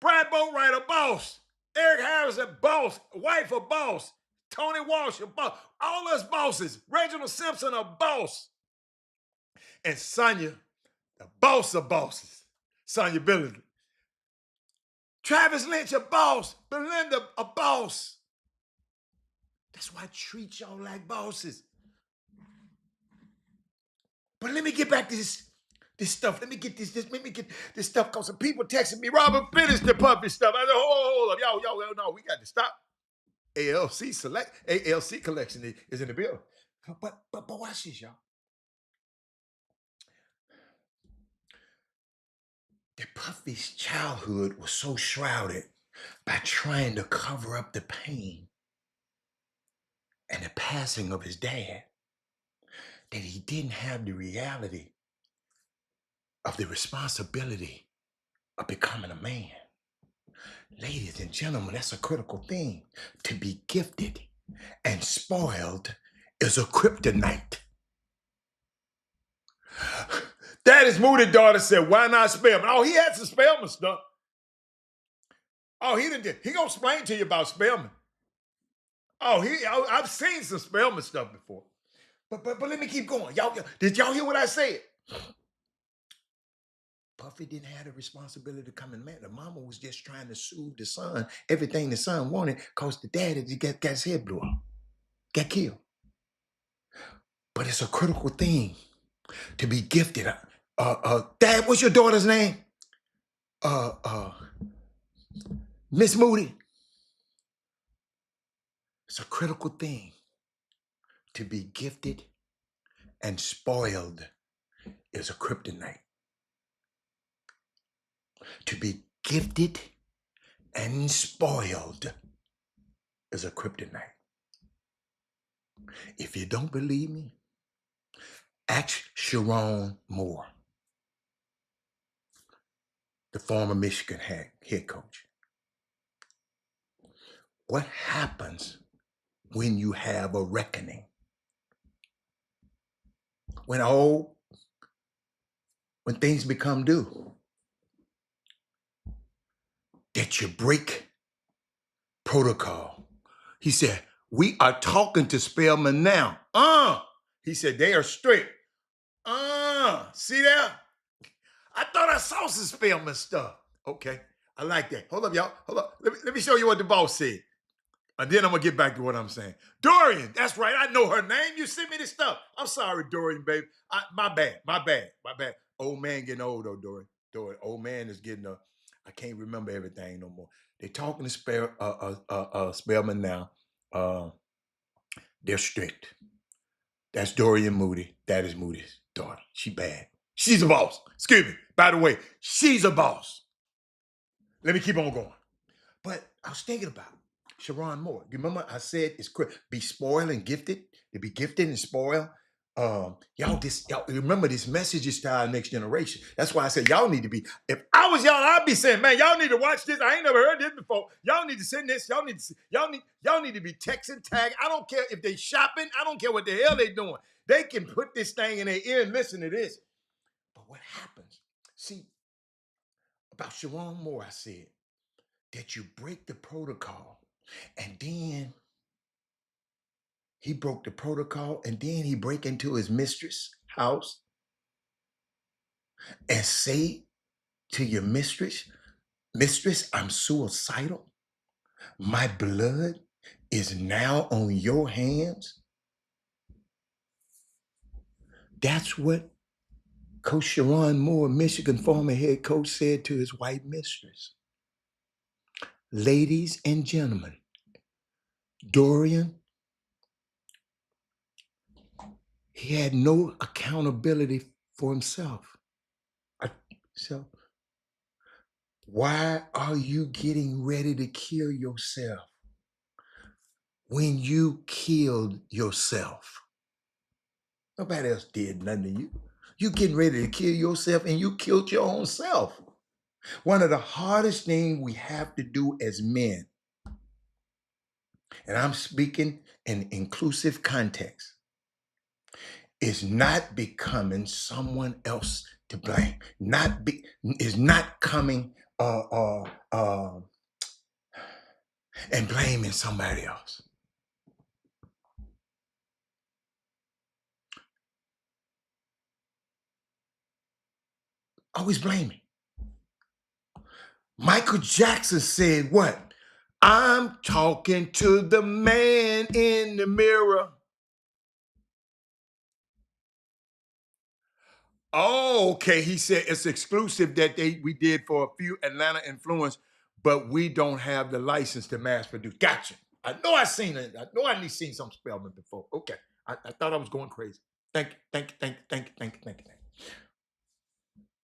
Brad Boatwright, a boss. Eric Harris, a boss. Wife, a boss. Tony Walsh, a boss. All us bosses. Reginald Simpson, a boss. And Sonia, the boss of bosses. Sonia Billingsley. Travis Lynch, a boss. Belinda, a boss. That's why I treat y'all like bosses. But let me get back to this stuff. Let me get this stuff because some people texting me, Robert, finish the puppy stuff. I said, hold up. Y'all, no, we got to stop. ALC collection is in the bill. But watch this, y'all. The Puffy's childhood was so shrouded by trying to cover up the pain and the passing of his dad that he didn't have the reality of the responsibility of becoming a man. Ladies and gentlemen, that's a critical thing. To be gifted and spoiled is a kryptonite. Thaddeus Moody's daughter said, why not Spelman? Oh, he had some Spelman stuff. Oh, he didn't. He gonna explain to you about Spelman. I've seen some Spelman stuff before. But let me keep going. Did y'all hear what I said? Puffy didn't have the responsibility to come in man. The mama was just trying to soothe the son, everything the son wanted, because the daddy got his head blew off, got killed. But it's a critical thing to be gifted. Dad, what's your daughter's name? Miss Moody. It's a critical thing to be gifted and spoiled is a kryptonite. To be gifted and spoiled is a kryptonite. If you don't believe me, ask Sharon Moore, the former Michigan head coach. What happens when you have a reckoning? When things become due, that you break protocol. He said, we are talking to Spelman now. He said, they are strict. See that? I thought I saw some Spelman stuff. Okay, I like that. Hold up, y'all. Hold up. Let me show you what the boss said. And then I'm going to get back to what I'm saying. Dorian, that's right. I know her name. You sent me this stuff. I'm sorry, Dorian, baby. My bad. Old man getting old, though, Dorian. Old man is getting I can't remember everything no more. They're talking to Spelman now. They're strict. That's Dorian Moody. That is Moody's daughter. She bad. She's a boss. Excuse me. By the way, she's a boss. Let me keep on going. But I was thinking about Sharon Moore. You remember I said it's be spoiled and gifted. To be gifted and spoiled. Y'all remember this message is to our next generation. That's why I said y'all need to be. If I was y'all, I'd be saying, man, y'all need to watch this. I ain't never heard this before. Y'all need to send this. Y'all need to be texting, tag. I don't care if they shopping. I don't care what the hell they doing. They can put this thing in their ear and listen to this. But what happens? See, about Sharon Moore, I said that you break the protocol, and then he broke the protocol, and then he break into his mistress' house and say to your mistress, I'm suicidal. My blood is now on your hands. That's what Coach Sharon Moore, Michigan former head coach, said to his white mistress. Ladies and gentlemen, Dorian, he had no accountability for himself. So why are you getting ready to kill yourself when you killed yourself? Nobody else did nothing to you. You getting ready to kill yourself and you killed your own self. One of the hardest things we have to do as men, and I'm speaking in inclusive context, is not becoming someone else to blame. Is not coming and blaming somebody else. Always blaming. Michael Jackson said what? I'm talking to the man in the mirror. Oh, okay. He said it's exclusive that we did for a few Atlanta influencers, but we don't have the license to mass produce. Gotcha. I know I seen it. I know I seen some spelling before. Okay. I thought I was going crazy. Thank you.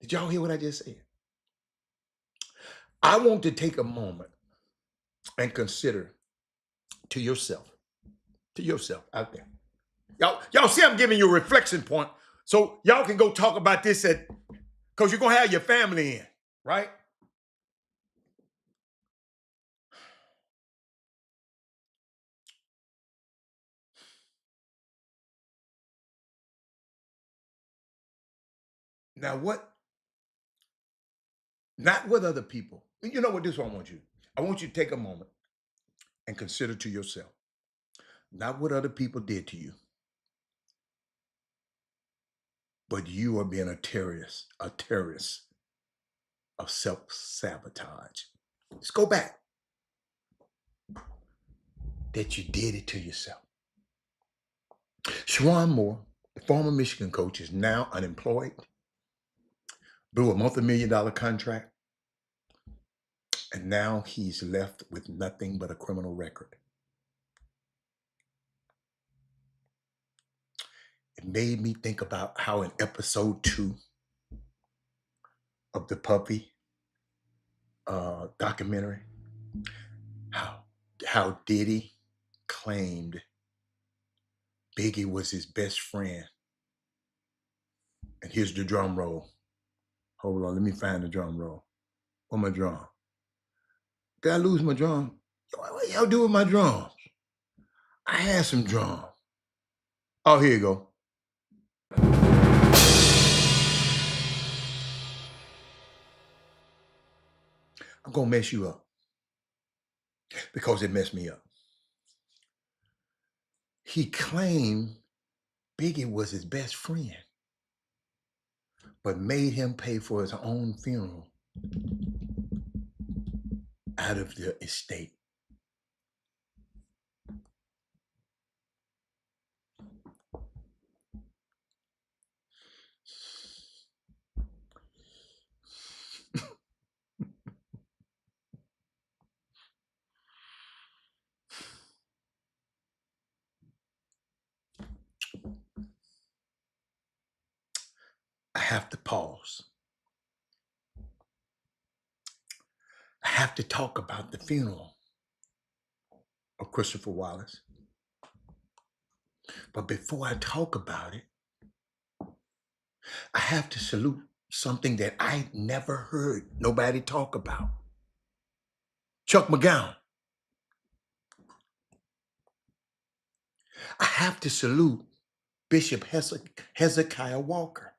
Did y'all hear what I just said? I want to take a moment and consider to yourself out there. Y'all see I'm giving you a reflection point so y'all can go talk about this because you're going to have your family in, right? Now not with other people. You know what, this is what I want you. I want you to take a moment and consider to yourself, not what other people did to you, but you are being a terrorist of self-sabotage. Let's go back. That you did it to yourself. Sharon Moore, the former Michigan coach, is now unemployed, blew a multi-million-dollar contract, and now he's left with nothing but a criminal record. It made me think about how in episode 2 of the Puppy documentary, how Diddy claimed Biggie was his best friend. And here's the drum roll. Hold on, let me find the drum roll. Where's my drum? Did I lose my drum? What y'all do with my drums? I had some drums. Oh, here you go. I'm gonna mess you up because it messed me up. He claimed Biggie was his best friend, but made him pay for his own funeral out of the estate. have to pause. I have to talk about the funeral of Christopher Wallace. But before I talk about it, I have to salute something that I never heard nobody talk about. Chuck McGowan. I have to salute Bishop Hezekiah Walker.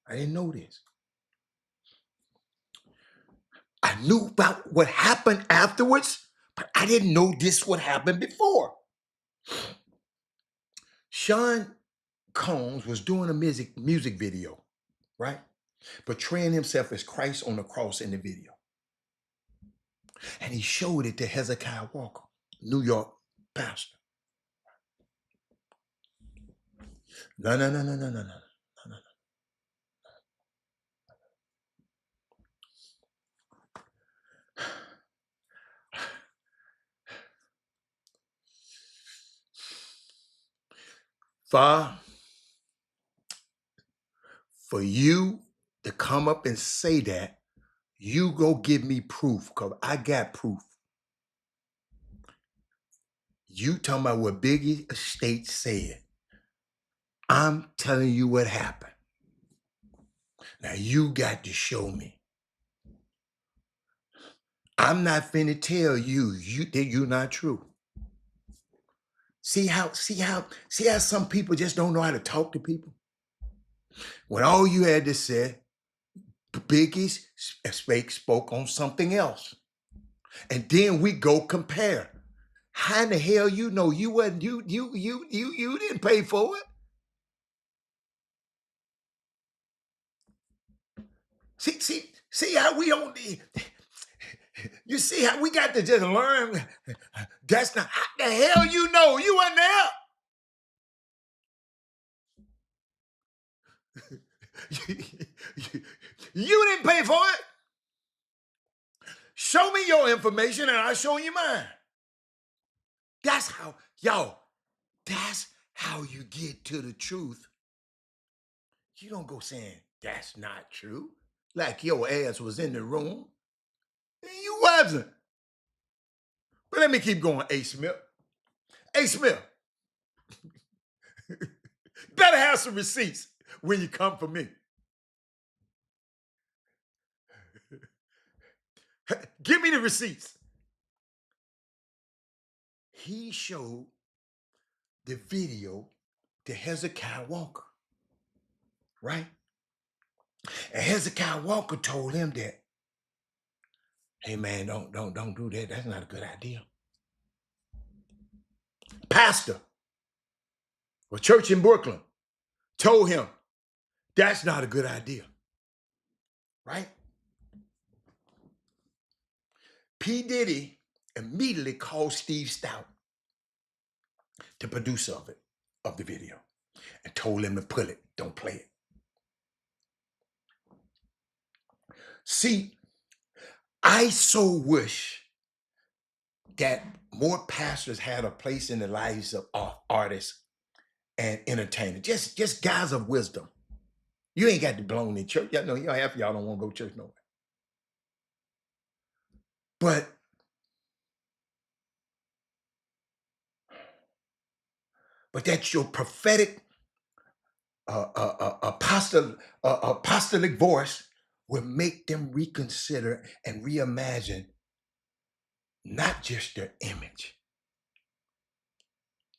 I didn't know this. I knew about what happened afterwards, but I didn't know this would happen before. Sean Combs was doing a music video, right? Portraying himself as Christ on the cross in the video. And he showed it to Hezekiah Walker, New York pastor. No. For you to come up and say that, you go give me proof, because I got proof. You talking about what Biggie Estate said. I'm telling you what happened. Now you got to show me. I'm not finna tell you that you're not true. See how some people just don't know how to talk to people? When all you had to say, Biggie spoke on something else. And then we go compare. How in the hell you know you wasn't you didn't pay for it? See how we don't need. You see how we got to just learn. That's not how the hell you know you wasn't there. You didn't pay for it. Show me your information and I'll show you mine. That's how, y'all, that's how you get to the truth. You don't go saying, that's not true. Like your ass was in the room. And you wasn't. But let me keep going, A. Smith. A. Smith. Better have some receipts when you come for me. Give me the receipts. He showed the video to Hezekiah Walker, right? And Hezekiah Walker told him that, hey man, don't do that. That's not a good idea. Pastor, a church in Brooklyn, told him that's not a good idea, right? P. Diddy immediately called Steve Stout, the producer of the video, and told him to pull it, don't play it. See, I so wish that more pastors had a place in the lives of artists and entertainers, just guys of wisdom. You ain't got to belong in church. Y'all know half of y'all don't want to go to church nowhere. But that's your prophetic apostolic voice will make them reconsider and reimagine not just their image,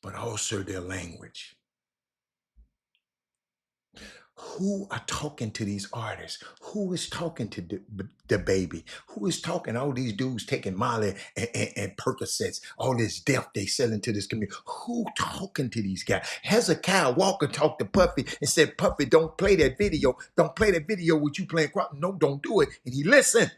but also their language. Who are talking to these artists? Who is talking to the baby? Who is talking all these dudes taking Molly and Percocets, all this death they selling to this community? Who talking to these guys? Hezekiah Walker talked to Puffy and said, Puffy, don't play that video. Don't play that video with you playing crop. No, don't do it. And he listened.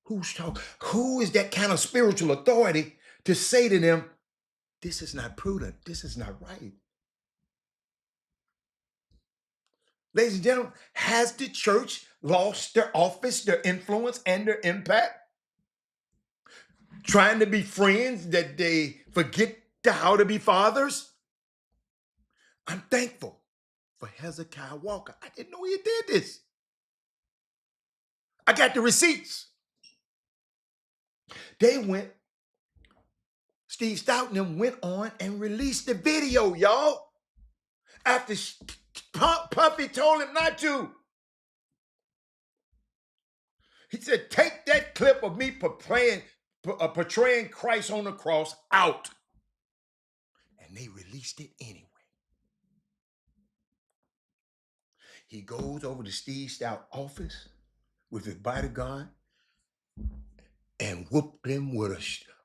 Who's talking? Who is that kind of spiritual authority to say to them, this is not prudent. This is not right. Ladies and gentlemen, has the church lost their office, their influence, and their impact? trying to be friends that they forget how to be fathers. I'm thankful for Hezekiah Walker. I didn't know he did this. I got the receipts. Steve Stout and them went on and released the video, y'all. After Puffy told him not to. He said, take that clip of me portraying Christ on the cross out. And they released it anyway. He goes over to Steve Stout's office with his bodyguard and whooped him with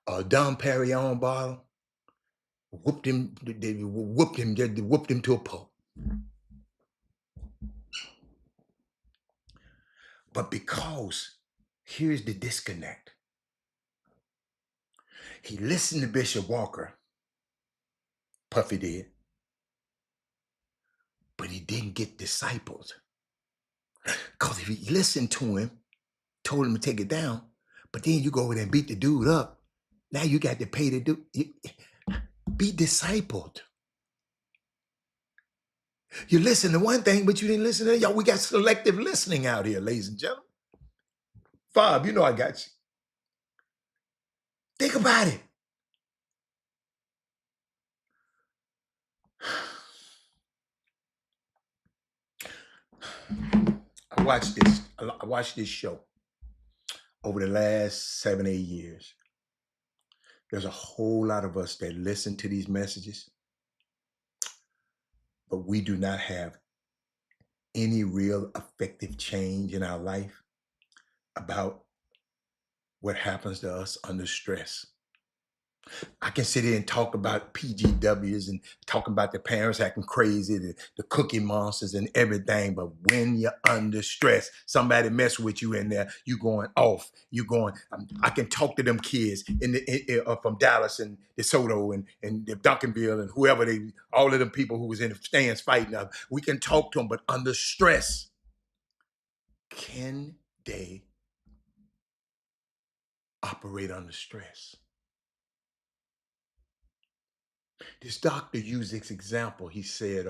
a Dom Perignon bottle. Whooped him to a pulp. But because here's the disconnect. He listened to Bishop Walker. Puffy did. But he didn't get discipled. Because if he listened to him, told him to take it down, but then you go over there and beat the dude up, now you got to pay the dude. Be discipled. You listen to one thing, but you didn't listen to y'all. We got selective listening out here, ladies and gentlemen. Bob, you know I got you. Think about it. I watched this show over the last 7-8 years. There's a whole lot of us that listen to these messages, but we do not have any real effective change in our life about what happens to us under stress. I can sit here and talk about PGWs and talking about the parents acting crazy, the cookie monsters and everything. But when you're under stress, somebody mess with you in there, you going off. I can talk to them kids from Dallas and DeSoto and Duncanville and whoever all of them people who was in the stands fighting. We can talk to them, but under stress, can they operate under stress? This doctor used this example. He said,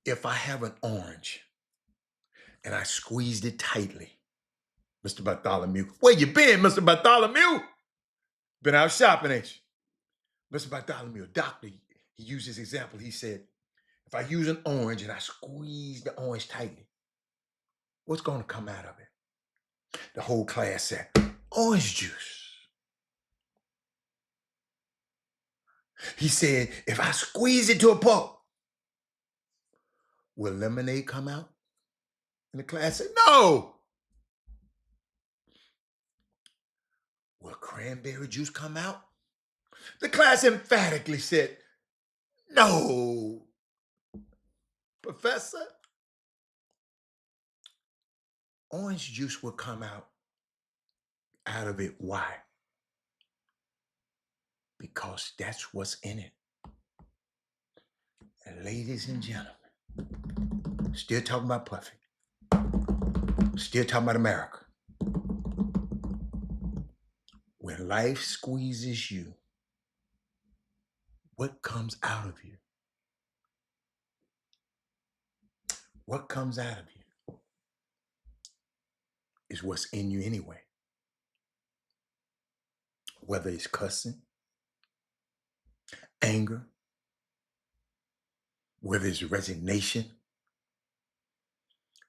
if I have an orange and I squeezed it tightly, Mr. Bartholomew, where you been, Mr. Bartholomew? Been out shopping, ain't you? Mr. Bartholomew, doctor, he used this example. He said, if I use an orange and I squeeze the orange tightly, what's going to come out of it? The whole class said, orange juice. He said, if I squeeze it to a pulp, will lemonade come out? And the class said, no. Will cranberry juice come out? The class emphatically said, no. Professor, orange juice will come out of it. Why? Because that's what's in it. And ladies and gentlemen, still talking about Puffy. Still talking about America. When life squeezes you, what comes out of you? What comes out of you is what's in you anyway. Whether it's cussing, anger, whether it's resignation,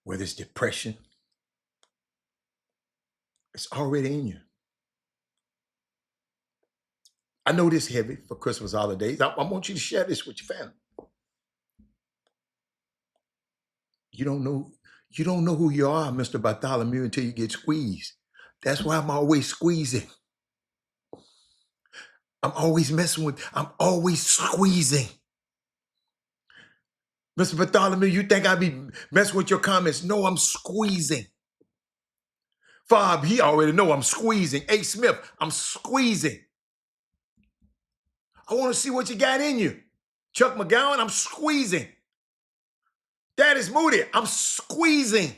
whether it's depression, it's already in you. I know this heavy for Christmas holidays. I want you to share this with your family. You don't know who you are, Mr. Bartholomew, until you get squeezed. That's why I'm always squeezing. I'm always squeezing. Mr. Bartholomew, you think I be messing with your comments? No, I'm squeezing. Fob, he already know I'm squeezing. A. Smith, I'm squeezing. I want to see what you got in you. Chuck McGowan, I'm squeezing. Daddy's Moody, I'm squeezing.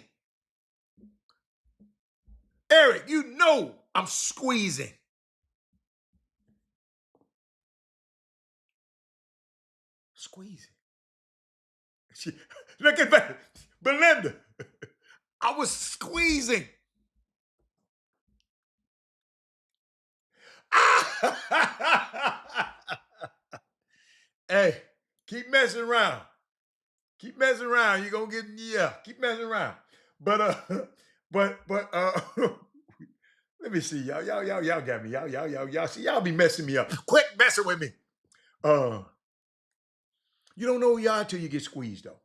Eric, you know I'm squeezing. Squeezing. Look at that. Belinda. I was squeezing. Hey, keep messing around. Keep messing around. You're gonna get, yeah, keep messing around. But let me see. Y'all got me. Y'all see, y'all be messing me up. Quit messing with me. Uh you don't know y'all till you get squeezed though,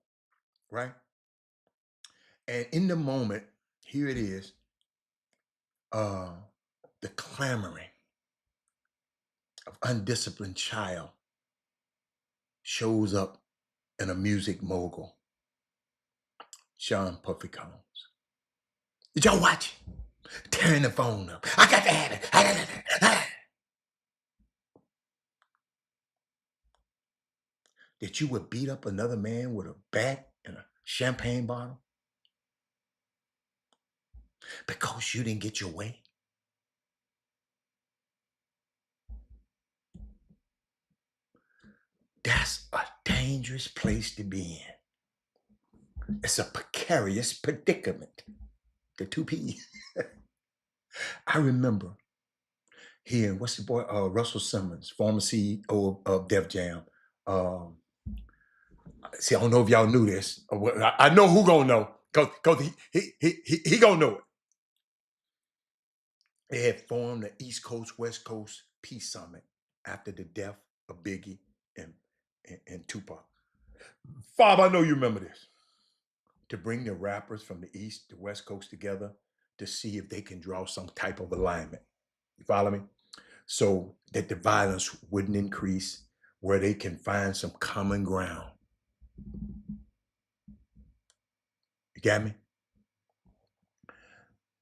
right? And in the moment, here it is, uh, the clamoring of undisciplined child shows up in a music mogul, Sean Puffy Combs. Did y'all watch it? Tearing the phone up. I got to have it. I got to have it. That you would beat up another man with a bat and a champagne bottle because you didn't get your way? That's a dangerous place to be in. It's a precarious predicament. The two P's. I remember hearing, what's the boy, Russell Simmons, former CEO of Def Jam. See, I don't know if y'all knew this. I know who gonna know, cause he gonna know it. They had formed the East Coast West Coast Peace Summit after the death of Biggie and Tupac. Bob, I know you remember this. To bring the rappers from the East to West Coast together to see if they can draw some type of alignment. You follow me? So that the violence wouldn't increase, where they can find some common ground. You got me?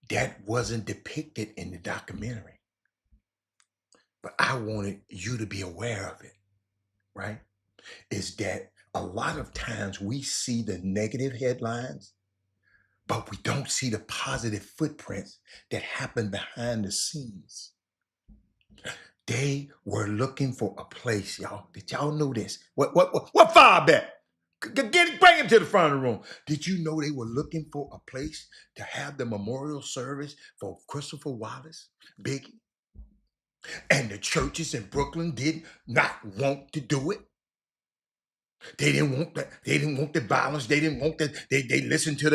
That wasn't depicted in the documentary, but I wanted you to be aware of it, right? Is that a lot of times we see the negative headlines, but we don't see the positive footprints that happen behind the scenes. They were looking for a place, y'all. Did y'all know this? What fire bet? Bring him to the front of the room. Did you know they were looking for a place to have the memorial service for Christopher Wallace, Biggie? And the churches in Brooklyn did not want to do it. They didn't want that. They didn't want the violence. They didn't want that. They listened to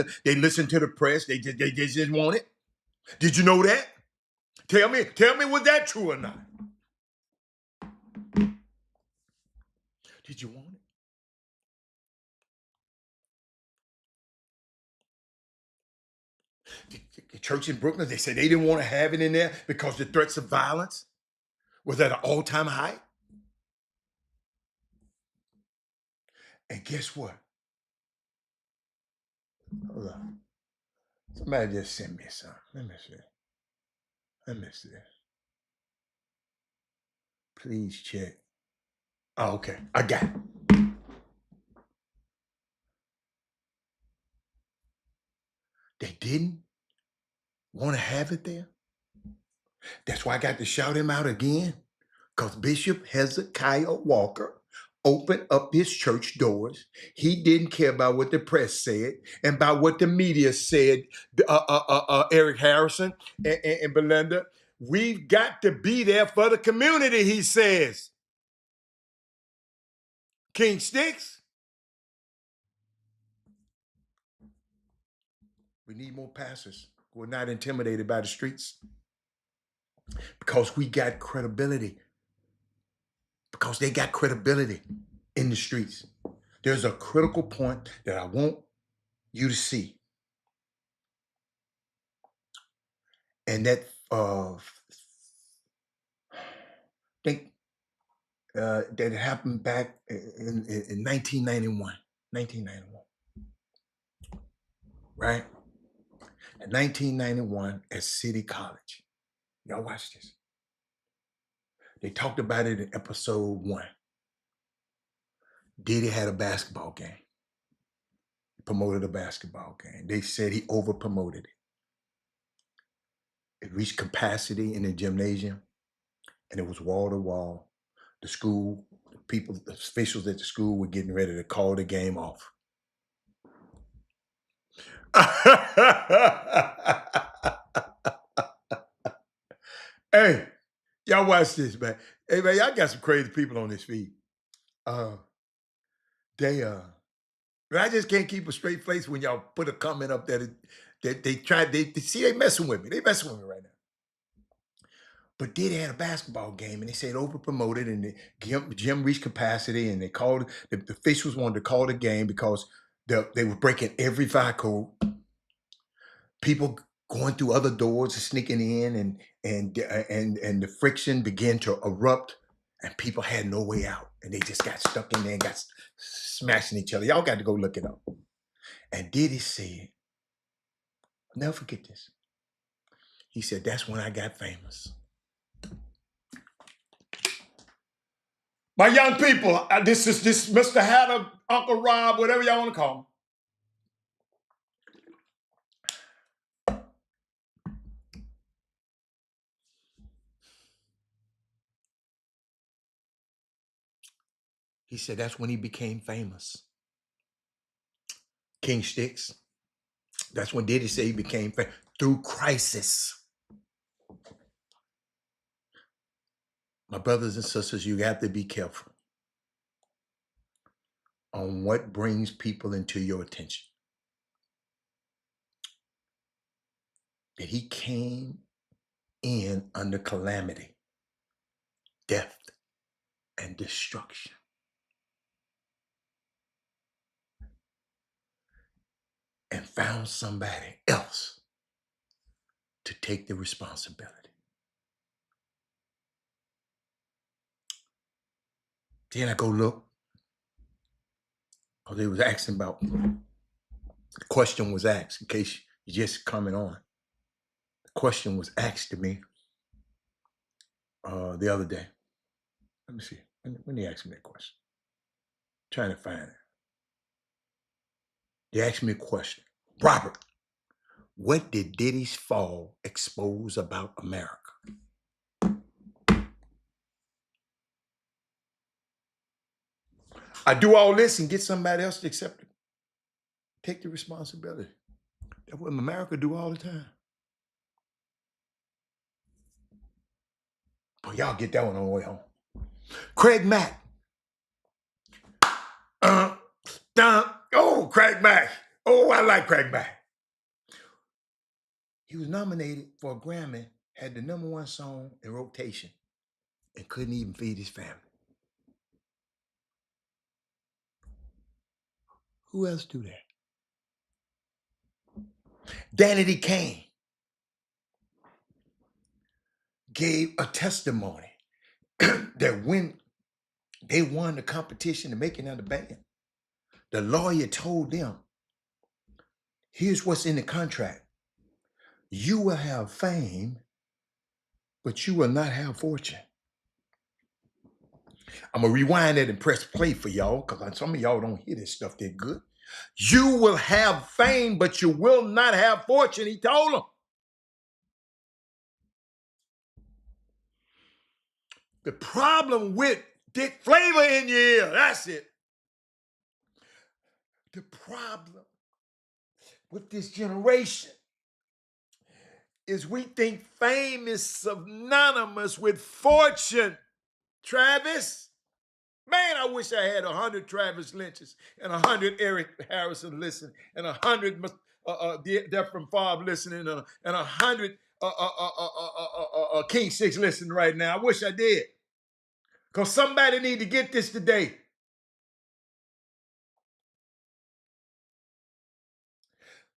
the press. They just didn't want it. Did you know that? Tell me, was that true or not? Did you want it? The church in Brooklyn, they said they didn't want to have it in there because the threats of violence was at an all-time high. And guess what? Hold on. Somebody just sent me something. Let me see. Let me see. Please check. Oh, okay. I got it. They didn't want to have it there. That's why I got to shout him out again. Because Bishop Hezekiah Walker opened up his church doors. He didn't care about what the press said and about what the media said. Eric Harrison and Belinda, we've got to be there for the community, he says. King Sticks, we need more pastors who are not intimidated by the streets, because we got credibility. Because they got credibility in the streets. There's a critical point that I want you to see. And that I think that happened back in 1991. 1991. Right? In 1991 at City College. Y'all watch this. They talked about it in episode 1. Diddy had a basketball game. Promoted a basketball game. They said he over promoted it. It reached capacity in the gymnasium, and it was wall to wall. The school, the people, the officials at the school were getting ready to call the game off. Hey, y'all watch this, man. Hey, man, y'all got some crazy people on this feed. Uh, they but I just can't keep a straight face when y'all put a comment up that they tried. They see they messing with me. They messing with me right now. But then they had a basketball game and they said over promoted and the gym reached capacity and they called the officials wanted to call the game because they were breaking every fire code. People going through other doors and sneaking in and the friction began to erupt and people had no way out and they just got stuck in there and got smashing each other. Y'all got to go look it up. And Diddy said, I'll never forget this. He said, that's when I got famous. My young people, this is Mr. Hatter, Uncle Rob, whatever y'all want to call him. He said that's when he became famous. King Sticks. That's when Diddy said he became famous through crisis. My brothers and sisters, you have to be careful on what brings people into your attention. That he came in under calamity, death, and destruction. And found somebody else to take the responsibility. Then I go look, because they was asking about, the question was asked, in case you're just coming on. The question was asked to me the other day. Let me see. When they asked me that question. I'm trying to find it. They asked me a question. Robert, what did Diddy's fall expose about America? I do all this and get somebody else to accept it. Take the responsibility. That's what America do all the time. But y'all get that one on the way home. Craig Mack. Oh, Craig Mack. Oh, I like Craig Mack. He was nominated for a Grammy, had the #1 song in rotation, and couldn't even feed his family. Who else do that? Danity Kane gave a testimony that when they won the competition to make it out of the band, the lawyer told them, here's what's in the contract. You will have fame, but you will not have fortune. I'm going to rewind it and press play for y'all because some of y'all don't hear this stuff that good. You will have fame, but you will not have fortune, he told them. The problem with Dick Flavor in your ear, that's it. The problem with this generation is we think fame is synonymous with fortune. Travis, man, I wish I had 100 Travis Lynch's and 100 Eric Harrison listening and 100 Defram Favre listening and 100 King Six listening right now. I wish I did. Because somebody need to get this today.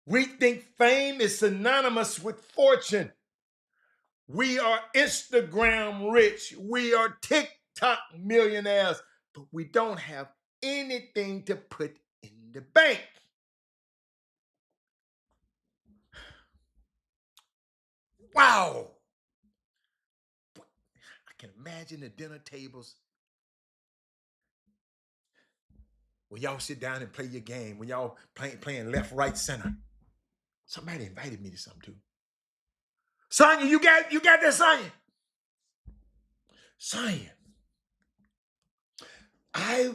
We think fame is synonymous with fortune. We are Instagram rich. We are TikTok millionaires, but we don't have anything to put in the bank. Wow. I can imagine the dinner tables when y'all sit down and play your game, when y'all playing left, right, center. Somebody invited me to something too. Sonya, you got that, Sonya? Sonya, I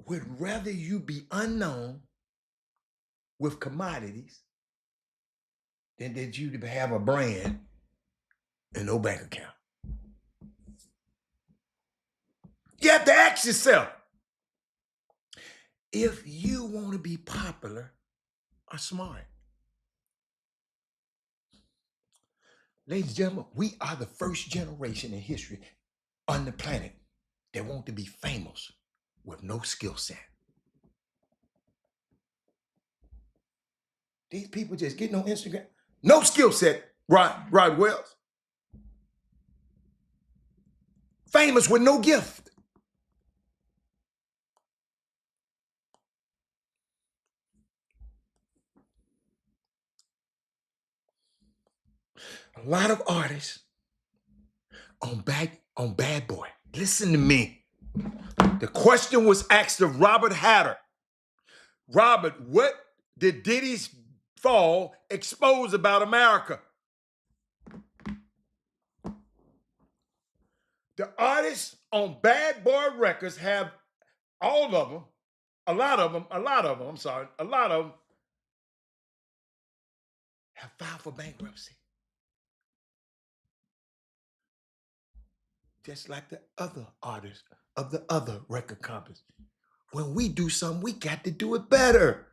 would rather you be unknown with commodities than that you to have a brand and no bank account. You have to ask yourself, if you want to be popular or smart. Ladies and gentlemen, we are the first generation in history on the planet that want to be famous with no skill set. These people just getting on Instagram, no skill set, Rod Wells. Famous with no gift. A lot of artists on Bad Boy. Listen to me. The question was asked of Robert Hatter. Robert, what did Diddy's fall expose about America? The artists on Bad Boy Records have all of them, a lot of them have filed for bankruptcy. Just like the other artists of the other record companies. When we do something, we got to do it better.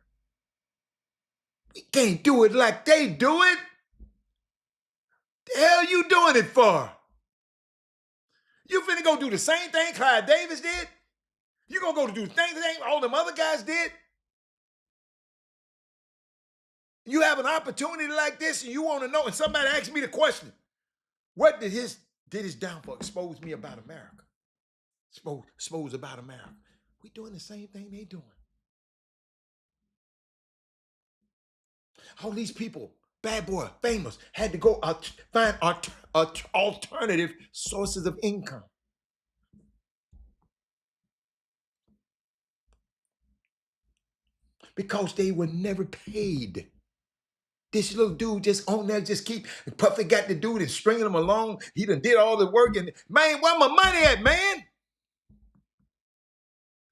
We can't do it like they do it. The hell you doing it for? You finna go do the same thing Clive Davis did? You gonna go to do the same thing all them other guys did? You have an opportunity like this and you want to know, and somebody asks me the question, what did his downfall expose me about America? Expose about America. We doing the same thing they doing. All these people, Bad Boy, famous, had to go out find alternative sources of income. Because they were never paid. This little dude just on there, just keep, Puffy got the dude and stringing him along. He done did all the work and, man, where my money at, man?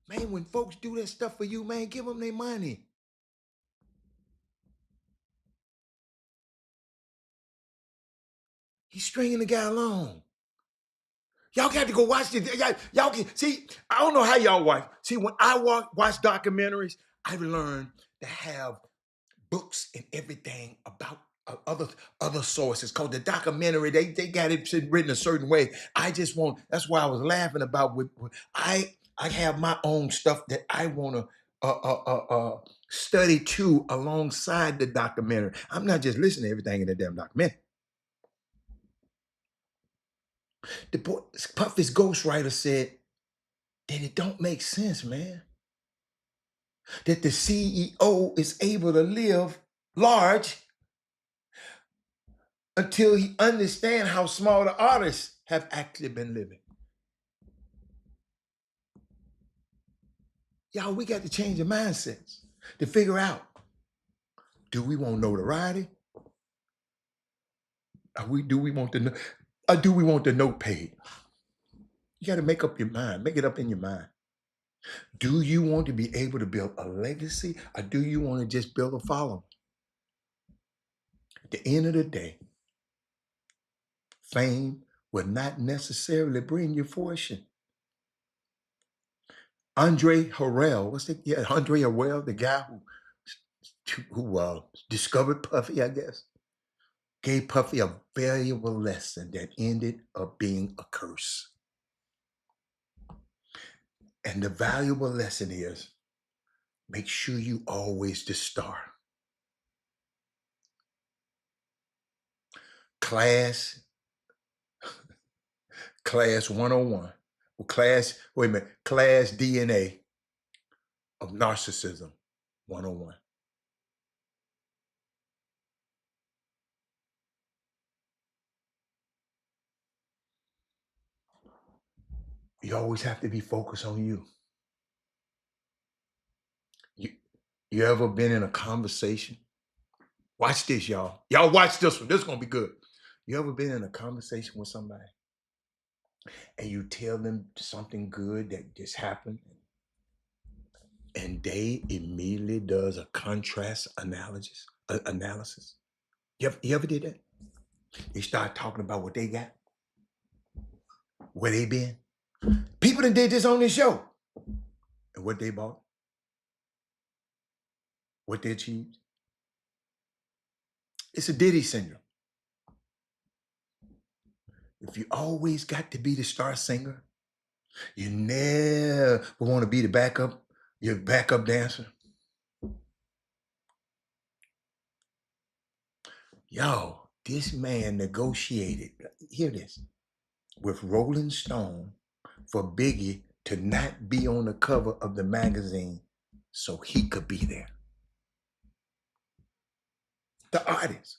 Man, when folks do that stuff for you, man, give them their money. He's stringing the guy along. Y'all got to go watch this. Y'all can see. I don't know how y'all watch. See, when I watch documentaries, I learn to have books and everything about other sources. Cause the documentary, they got it written a certain way. I just want. That's why I was laughing about with I have my own stuff that I want to study too alongside the documentary. I'm not just listening to everything in the damn documentary. The boy, Puffy's ghostwriter said that it don't make sense, man. That the CEO is able to live large until he understands how small the artists have actually been living. Y'all, we got to change the mindsets to figure out, do we want notoriety? Do we want the note paid? You got to make up your mind. Make it up in your mind. Do you want to be able to build a legacy, or do you want to just build a following? At the end of the day, fame will not necessarily bring you fortune. Andre Harrell, Andre Harrell, the guy who discovered Puffy, I guess, gave Puffy a valuable lesson that ended up being a curse. And the valuable lesson is, make sure you always the star. Class 101. Class DNA of narcissism 101. You always have to be focused on you. You ever been in a conversation? Watch this, y'all. Y'all watch this one. This is going to be good. You ever been in a conversation with somebody and you tell them something good that just happened and they immediately does a contrast analysis? You ever did that? They start talking about what they got, where they been. People that did this on this show and what they bought, what they achieved. It's a Diddy syndrome. If you always got to be the star singer, you never want to be the backup, your backup dancer. Yo, this man negotiated, hear this, with Rolling Stone for Biggie to not be on the cover of the magazine so he could be there. The artist.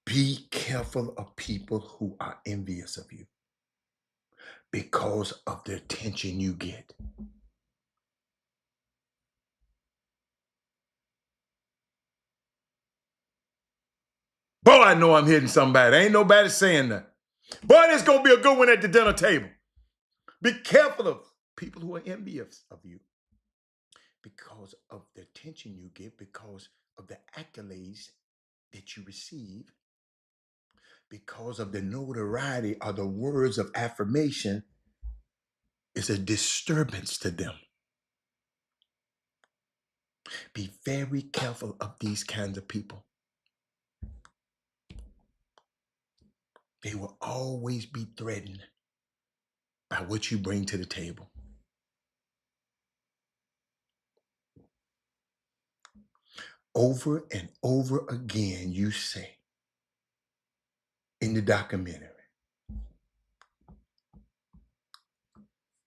Be careful of people who are envious of you because of the attention you get. Boy, I know I'm hitting somebody. Ain't nobody saying that. Boy, it's going to be a good one at the dinner table. Be careful of people who are envious of you because of the attention you get, because of the accolades that you receive, because of the notoriety or the words of affirmation. Is a disturbance to them. Be very careful of these kinds of people. They will always be threatened by what you bring to the table. Over and over again, you say in the documentary,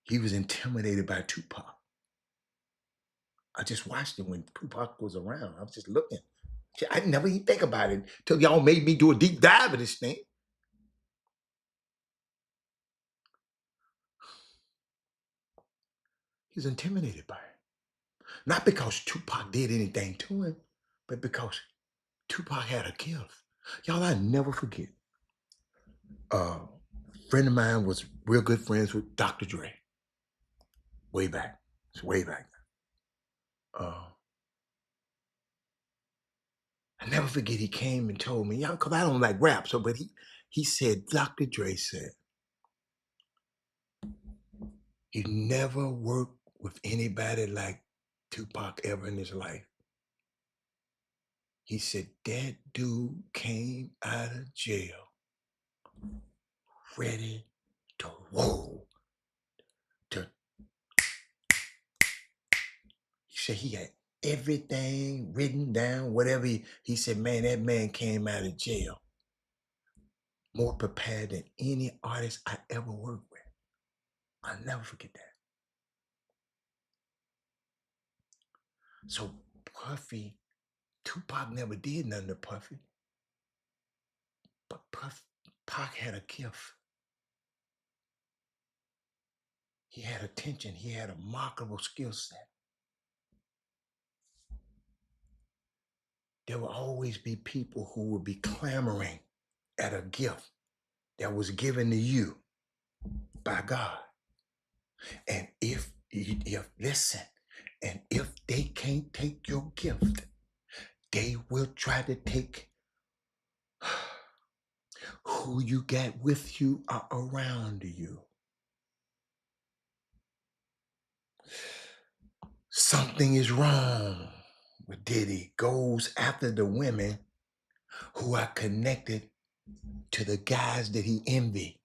he was intimidated by Tupac. I just watched it when Tupac was around. I was just looking. I never even think about it until y'all made me do a deep dive of this thing. He was intimidated by it. Not because Tupac did anything to him, but because Tupac had a gift. Y'all, I never forget. A friend of mine was real good friends with Dr. Dre. Way back. It's way back. I never forget he came and told me, yeah, because I don't like rap, but he said, Dr. Dre said, he never worked with anybody like Tupac ever in his life. He said, that dude came out of jail ready to roll. He said he had everything written down, whatever. He said, man, that man came out of jail more prepared than any artist I ever worked with. I'll never forget that. So Puffy, Tupac never did nothing to Puffy. But Pac had a gift. He had attention. He had a remarkable skill set. There will always be people who will be clamoring at a gift that was given to you by God. And if listen, and if they can't take your gift, they will try to take who you got with you or around you. Something is wrong with Diddy. Goes after the women who are connected to the guys that he envy.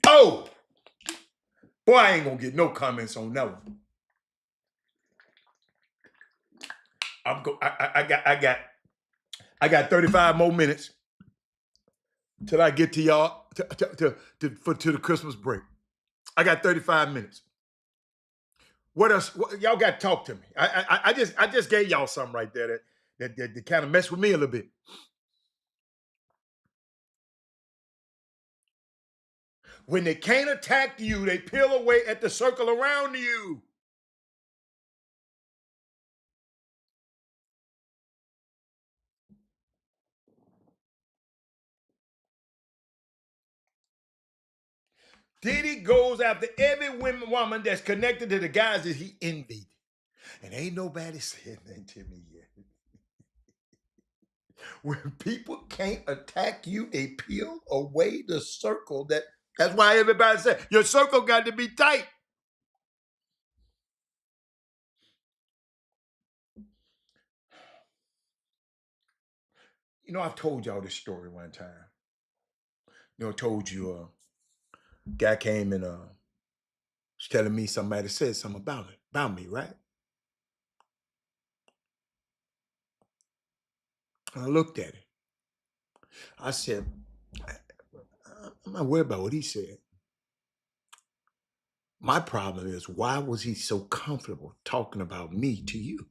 Oh, boy, I ain't gonna get no comments on that one. I got 35 more minutes till I get to y'all to the Christmas break. I got 35 minutes. What else? Y'all got to talk to me. I just gave y'all something right there that kind of messed with me a little bit. When they can't attack you, they peel away at the circle around you. Diddy goes after every woman that's connected to the guys that he envied. And ain't nobody said nothing to me yet. When people can't attack you, they peel away the circle. That's why everybody said your circle got to be tight. You know, I've told y'all this story one time. You know, I told you a guy came and was telling me somebody said something about me, right? And I looked at it. I said, I'm not worried about what he said. My problem is, why was he so comfortable talking about me to you?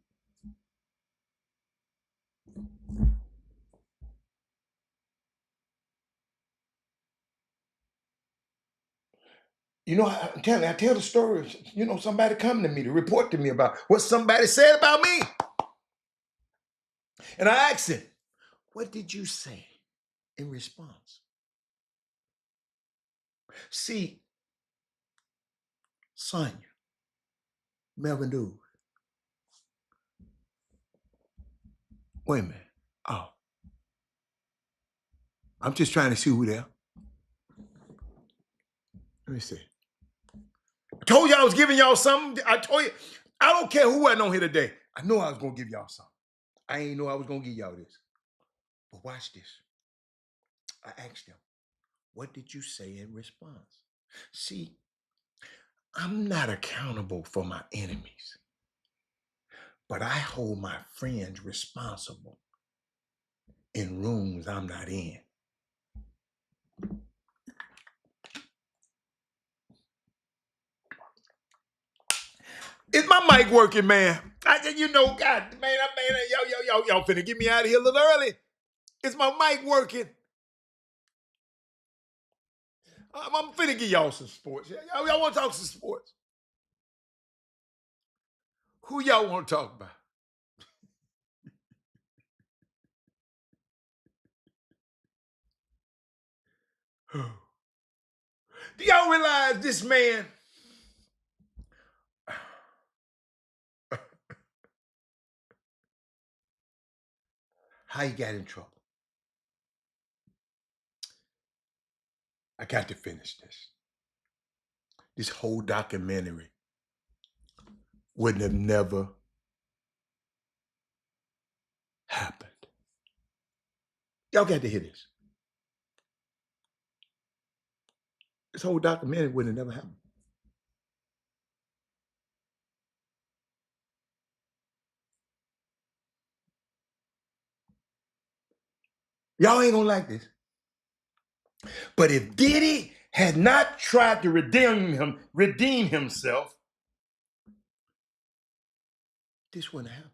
You know, I tell the story. You know, somebody coming to me to report to me about what somebody said about me. And I asked him, what did you say in response? See, Sonya, Melvin Dude, wait a minute. Oh, I'm just trying to see who they are. Let me see. I told you I was giving y'all something. I told you, I don't care who I know here today. I know I was going to give y'all something. I ain't know I was going to give y'all this. But watch this. I asked them, what did you say in response? See, I'm not accountable for my enemies, but I hold my friends responsible in rooms I'm not in. Is my mic working, man? You know, God, man, y'all finna get me out of here a little early. Is my mic working? I'm finna give y'all some sports. Y'all want to talk some sports? Who y'all want to talk about? Do y'all realize this man? How he got in trouble? I got to finish this. This whole documentary wouldn't have never happened. Y'all got to hear this. This whole documentary wouldn't have never happened. Y'all ain't gonna like this. But if Diddy had not tried to redeem himself, this wouldn't happen.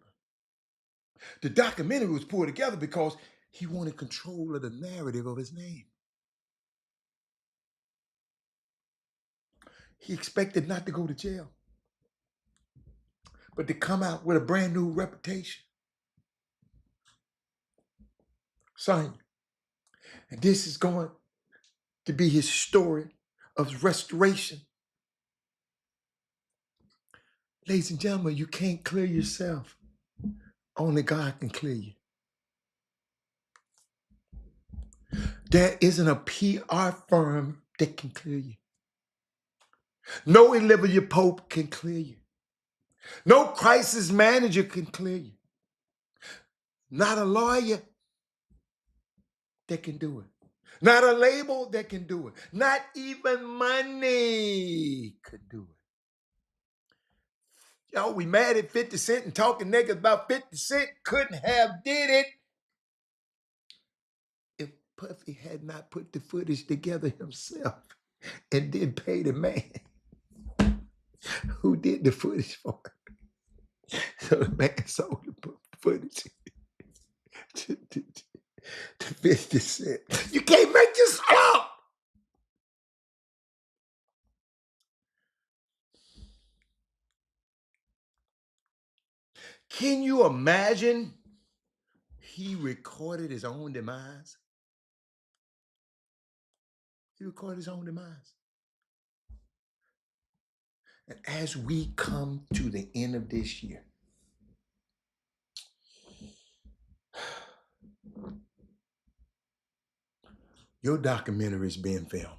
The documentary was pulled together because he wanted control of the narrative of his name. He expected not to go to jail, but to come out with a brand new reputation. Son, and this is going to be his story of restoration. Ladies and gentlemen, you can't clear yourself. Only God can clear you. There isn't a PR firm that can clear you. No Olivia Pope can clear you. No crisis manager can clear you. Not a lawyer that can do it. Not a label that can do it. Not even money could do it. Yo, we mad at 50 Cent and talking negative about 50 Cent. Couldn't have did it if Puffy had not put the footage together himself and didn't pay the man who did the footage for him. So the man sold the footage to 50 Cent. You can't make this up. Can you imagine he recorded his own demise? He recorded his own demise. And as we come to the end of this year, your documentary is being filmed.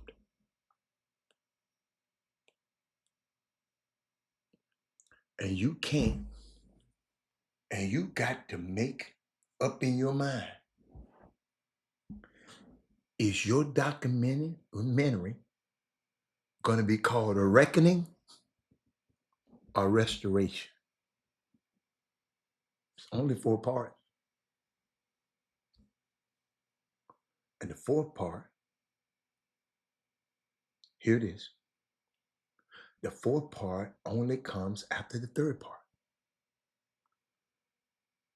And you can't, and you got to make up in your mind, is your documentary going to be called A Reckoning or Restoration? It's only 4 parts. And the 4th part, here it is. The 4th part only comes after the 3rd part.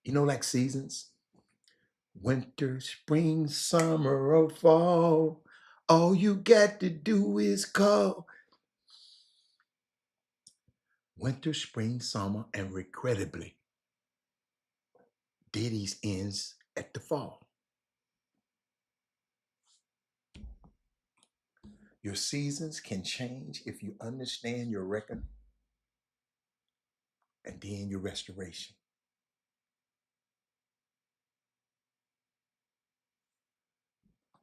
You know, like seasons? Winter, spring, summer, or fall. All you got to do is call. Winter, spring, summer, and regrettably, Diddy's ends at the fall. Your seasons can change if you understand your reckoning and then your restoration.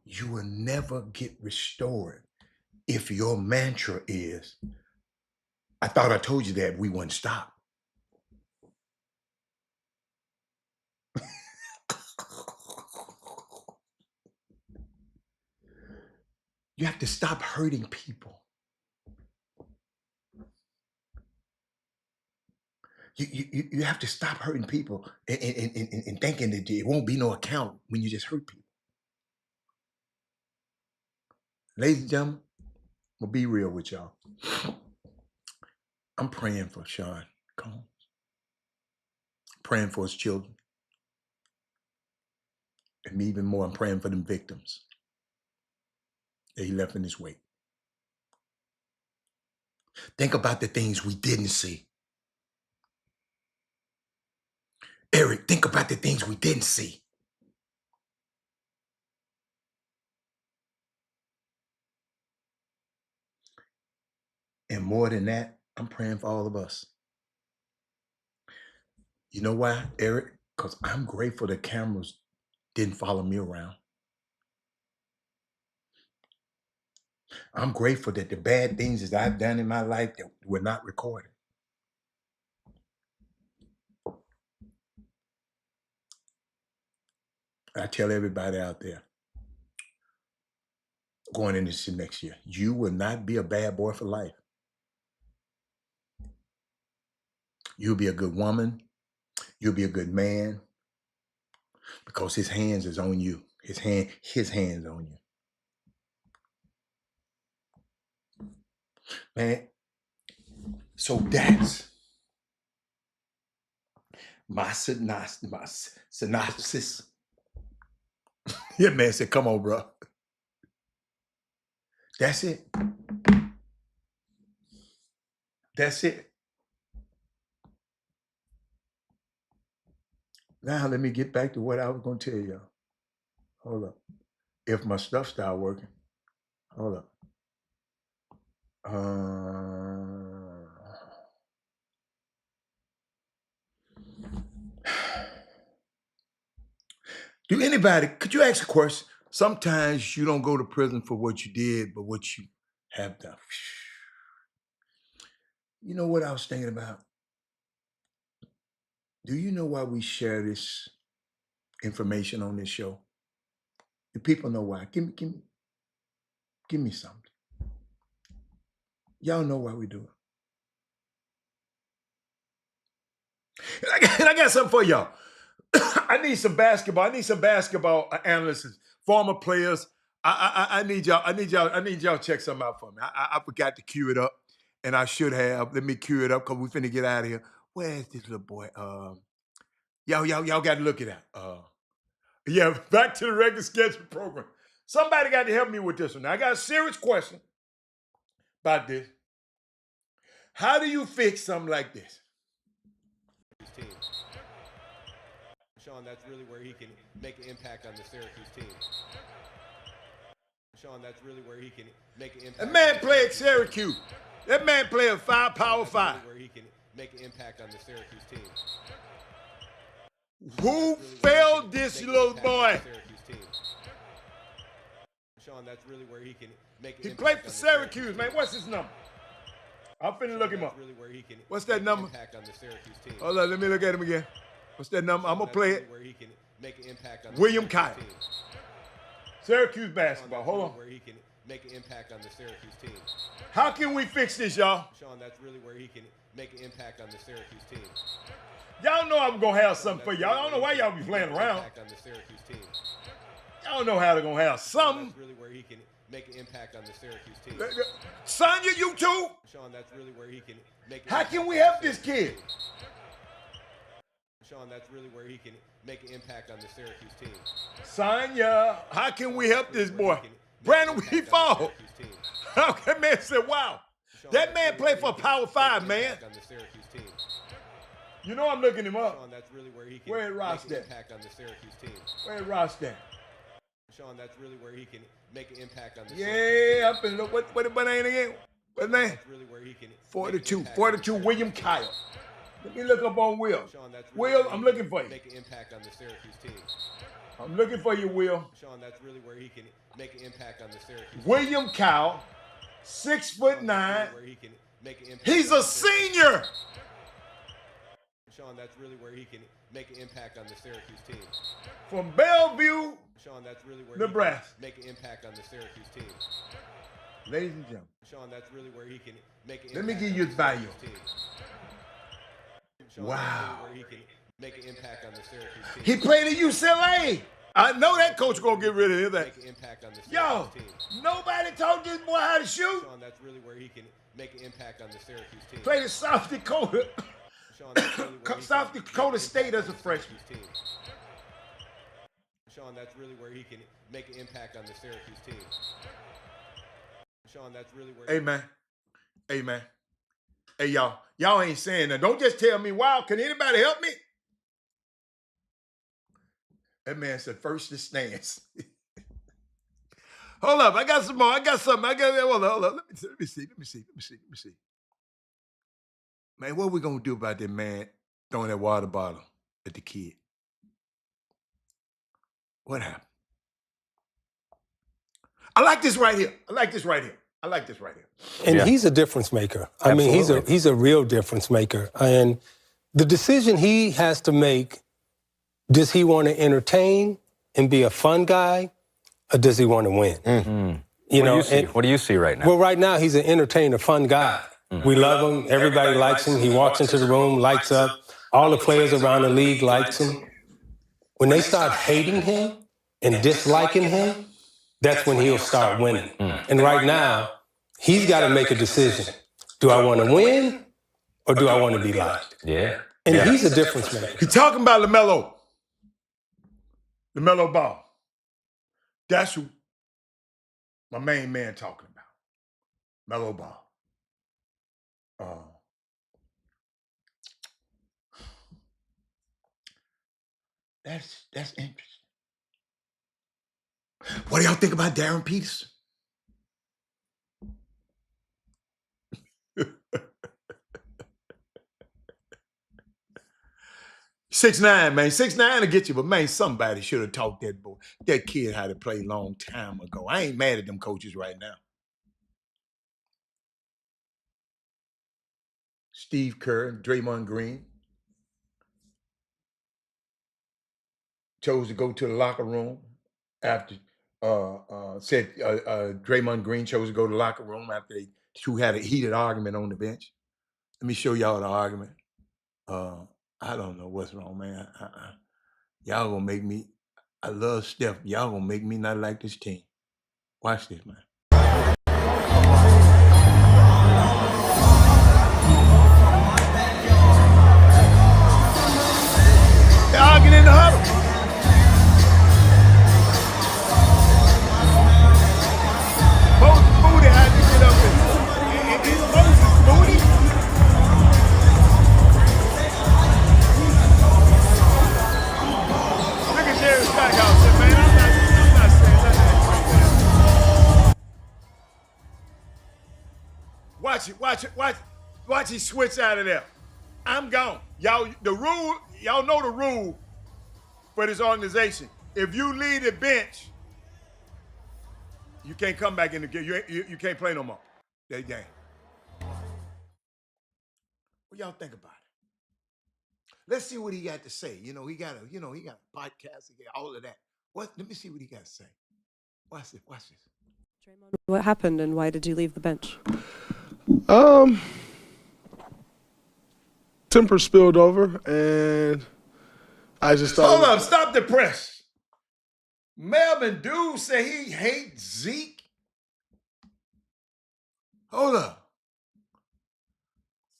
You will never get restored if your mantra is, I thought I told you that we wouldn't stop. You have to stop hurting people. You have to stop hurting people and thinking that it won't be no account when you just hurt people. Ladies and gentlemen, I'm gonna be real with y'all. I'm praying for Sean Combs, praying for his children, and even more, I'm praying for them victims that he left in his wake. Think about the things we didn't see. Eric, think about the things we didn't see. And more than that, I'm praying for all of us. You know why, Eric? Because I'm grateful the cameras didn't follow me around. I'm grateful that the bad things that I've done in my life that were not recorded. I tell everybody out there going into this next year, you will not be a bad boy for life. You'll be a good woman. You'll be a good man because his hands is on you. His hands on you. Man, so that's my synopsis. Yeah, man said, come on, bro. That's it. That's it. Now let me get back to what I was going to tell y'all. Hold up. If my stuff start working. Hold up. Could you ask a question? Sometimes you don't go to prison for what you did, but what you have done. You know what I was thinking about? Do you know why we share this information on this show? The people know why. Give me something. Y'all know why we do it. And I got something for y'all. I need some basketball. Analysts, former players. I need y'all to check something out for me. I forgot to cue it up, and I should have. Let me cue it up because we finna get out of here. Where's this little boy? Y'all got to look it up. Yeah, back to the regular schedule program. Somebody got to help me with this one. Now, I got a serious question about this. How do you fix something like this? Sean, that's really where he can make an impact on the Syracuse team. Sean, that's really where he can make an impact. A man played Syracuse. That man play a Power 5. Where he can make an impact on the Syracuse team. Who failed this little boy? Sean, that's really where he can make an He impact played on for the Syracuse, man. What's his number? I'm finna look him up. Really where he can What's that number? impact on the Syracuse team. Hold on, let me look at him again. What's that number? I'm gonna play it. Where he can make an impact on William the Kyle. Syracuse team. Syracuse basketball. Hold on. Where he can make an impact on the Syracuse team. How can we fix this, y'all? Sean, that's really where he can make an impact on the Syracuse team. Y'all know I'm gonna have something for y'all. I don't know why y'all be playing around. On the Syracuse team. Y'all know how they're gonna have something. That's really where he can make an impact on the Syracuse team. Sonya, you too? Sean, that's really where he can make. How can we help this kid? Sean, that's really where he can make an impact on the Syracuse team. Sonya, how can we help this boy? Brandon, we fall. That man said, wow. That man played for Power 5, man. On the Syracuse team. You know I'm looking him up. Sean, that's really where he can Where Ross make an at? impact on the Syracuse team. Where Ross at? Sean, that's really where he can make an impact on the Yeah, up in the, what the name again? What name? That's really where he can 42, William Kyle. Let me look up on Will. Sean, that's Will, I'm looking for you. Make an impact on the Syracuse team. I'm looking for you, Will. Sean, that's really where he can make an impact on the Syracuse. William Kyle, 6'9". Where he can make an impact. He's a senior. Sean, that's really where he can make an impact on the Syracuse team. From Bellevue, Sean, that's really where Nebraska. he can make an impact on the Syracuse team. Ladies and gentlemen, Sean, that's really where he can make an let me impact give you on his the bio. Syracuse team. Sean, Wow. that's really where he can make an impact on the Syracuse team. He played at UCLA. I know that coach gonna get rid of him. Make an impact on the Syracuse Yo, team. nobody taught this boy how to shoot. Sean, that's really where he can make an impact on the Syracuse team. Played at South Dakota. Sean, that's really where he South can Dakota make an State impact as a on the freshman. Syracuse team. Sean, that's really where he can make an impact on the Syracuse team. Sean, that's really where. Hey man, hey man, hey y'all ain't saying that. Don't just tell me. Wow, can anybody help me? That man said first the stands. Hold up, I got some more. I got something. Hold up. Let me see. Man, what we gonna do about that man throwing that water bottle at the kid? What happened? I like this right here. And he's a difference maker. I mean, he's a real difference maker. And the decision he has to make, does he want to entertain and be a fun guy, or does he want to win? Mm-hmm. What do you see right now? Well, right now, he's an entertainer, fun guy. Mm-hmm. We love him. Everybody likes him. He walks into the room, lights up. All the players around the league likes him. When they start hating him and disliking him, that's when he'll start winning. And right now, he's got to make a decision. Do I want to win or do I want to be liked? Yeah. And he's a difference maker. He's talking about LaMelo Ball. That's who my main man talking about. Melo Ball. That's interesting. What do y'all think about Darren Peterson? (6'9", man. 6'9" to get you, but man, somebody should have taught that kid how to play long time ago. I ain't mad at them coaches right now. Steve Kerr, Draymond Green chose to go to the locker room after Draymond Green chose to go to the locker room after they two had a heated argument on the bench. Let me show y'all the argument. I don't know what's wrong, man. Y'all gonna make me. I love Steph. Y'all gonna make me not like this team. Watch this, man. They're arguing in the huddle. Moses Moody had to get up and Moses Moody. Look at Jerry Stackhouse, man. I'm not saying nothing. Watch it. Watch he switch out of there. I'm gone. Y'all know the rule for this organization. If you leave the bench, you can't come back in the game. You can't play no more. That game. What y'all think about it? Let's see what he got to say. He got a podcast, he got all of that. Let me see what he got to say. Watch this. Draymond, what happened and why did you leave the bench? Temper spilled over and I just thought. Hold up, stop the press. Melvin Dude said he hates Zeke. Hold up.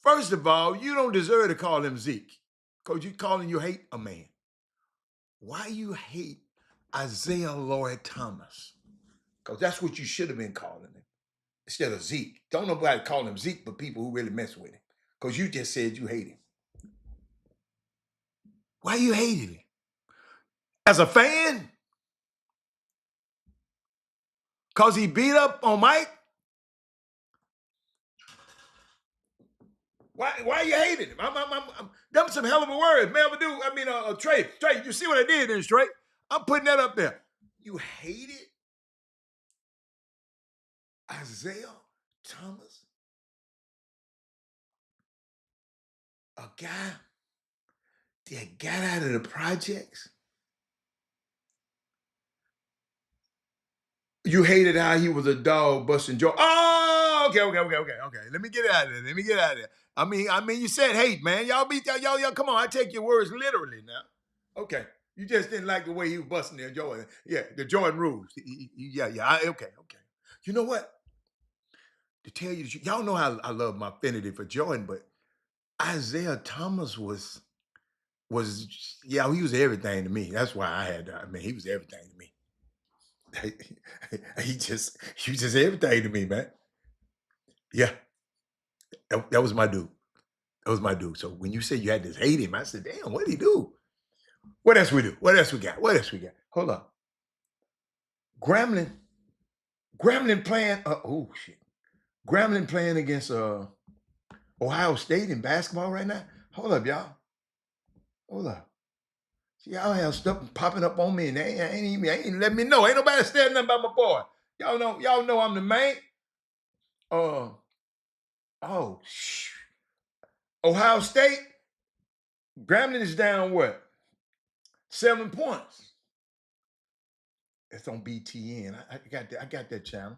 First of all, you don't deserve to call him Zeke because you hate a man. Why you hate Isaiah Lloyd Thomas? Because that's what you should have been calling him instead of Zeke. Don't nobody call him Zeke but people who really mess with him because you just said you hate him. Why you hated him? As a fan? Because he beat up on Mike? Why you hated him? Them some hell of a words. Melvin Dude, Trey, you see what I did then, Trey? I'm putting that up there. You hated Isaiah Thomas? A guy that got out of the projects? You hated how he was a dog busting Joe. Oh, okay. Let me get out of there. I mean, you said hate, man. Y'all come on, I take your words literally now. Okay. You just didn't like the way he was busting their Jordan. Yeah, the Jordan rules. Okay. You know what? To tell you the truth, y'all know how I love my affinity for Jordan, but Isaiah Thomas was he was everything to me. That's why I had he was everything to me. he was just everything to me, man. Yeah. That was my dude. So when you said you had to hate him, I said, damn, what'd he do? What else we do? What else we got? Hold up. Gremlin playing, Gremlin playing against Ohio State in basketball right now. Hold up, y'all. Hold up. See, y'all have stuff popping up on me and they ain't even let me know. Ain't nobody saying nothing about my boy. Y'all know I'm the man. Ohio State, Gremlin is down what? 7 points. It's on BTN. I got that channel.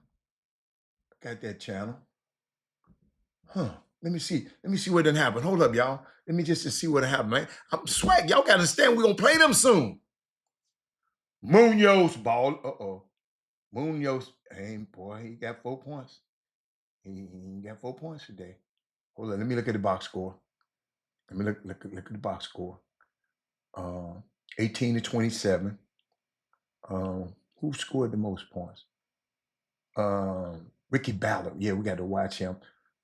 Huh. Let me see what done happened. Hold up, y'all. Let me just see what happened, man. I'm swag. Y'all gotta understand we're gonna play them soon. Munoz ball. Munoz, he got 4 points. He got 4 points today. Hold on, let me look at the box score. Let me look at the box score. 18-27. Who scored the most points? Ricky Ballard. Yeah, we got to watch him.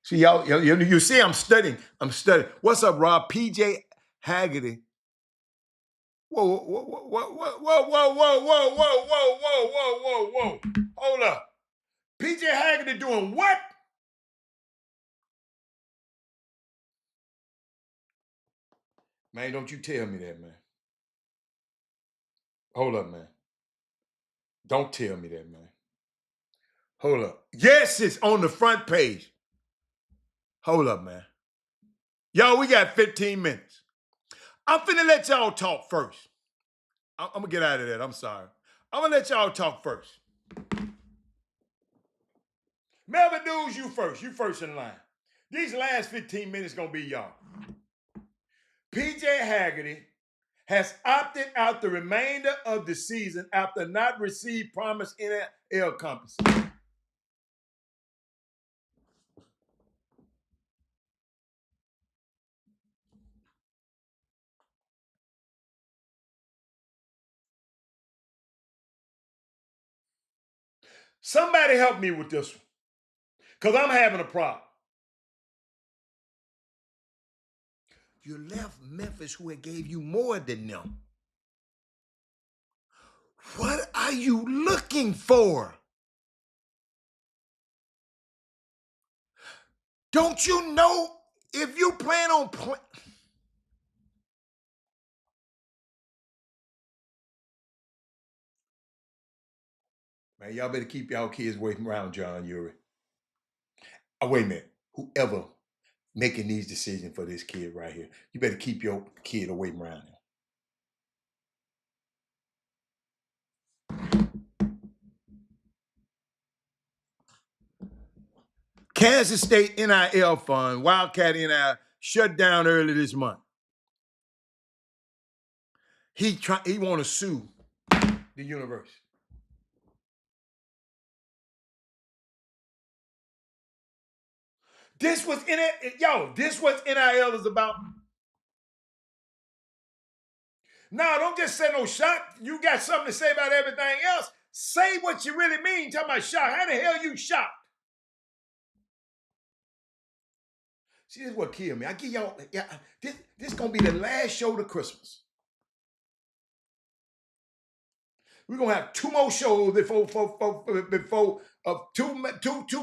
See, y'all, you see, I'm studying. What's up, Rob? PJ Haggerty. Whoa. Hold up. PJ Haggerty doing what? Man, don't you tell me that, man. Hold up, man. Don't tell me that, man. Hold up. Yes, it's on the front page. Hold up, man. Y'all, we got 15 minutes. I'm finna let y'all talk first. I'm gonna get out of that. I'm sorry. I'm gonna let y'all talk first. Melvin Dudes, you first. You first in line. These last 15 minutes gonna be y'all. PJ Haggerty has opted out the remainder of the season after not receiving promised NIL compensation. Somebody help me with this one, because I'm having a problem. You left Memphis, who had gave you more than them. What are you looking for? Don't you know if you plan on man, y'all better keep y'all kids away from around John Uri. Oh, wait a minute. Whoever making these decisions for this kid right here, you better keep your kid away from around him. Kansas State NIL fund, Wildcat NIL, shut down early this month. He want to sue the university. This was in it, yo. This what NIL is about. No, don't just say no shot. You got something to say about everything else. Say what you really mean. Talking about shot. How the hell you shot? See, this is what killed me. I give y'all, yeah, this gonna be the last show to Christmas. We're gonna have two more shows before two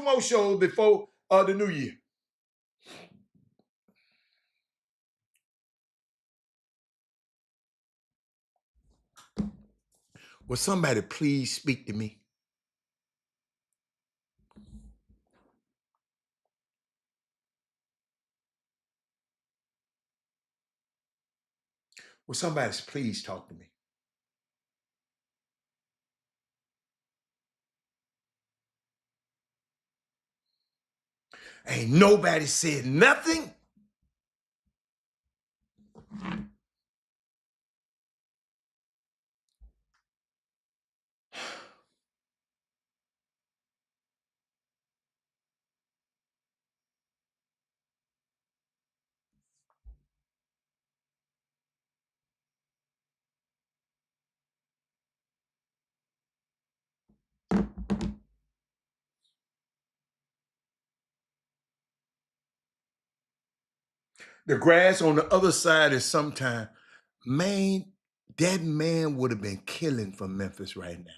more shows before the new year. Will somebody please speak to me? Will somebody please talk to me? Ain't nobody said nothing. The grass on the other side is sometime. Man, that man would have been killing for Memphis right now.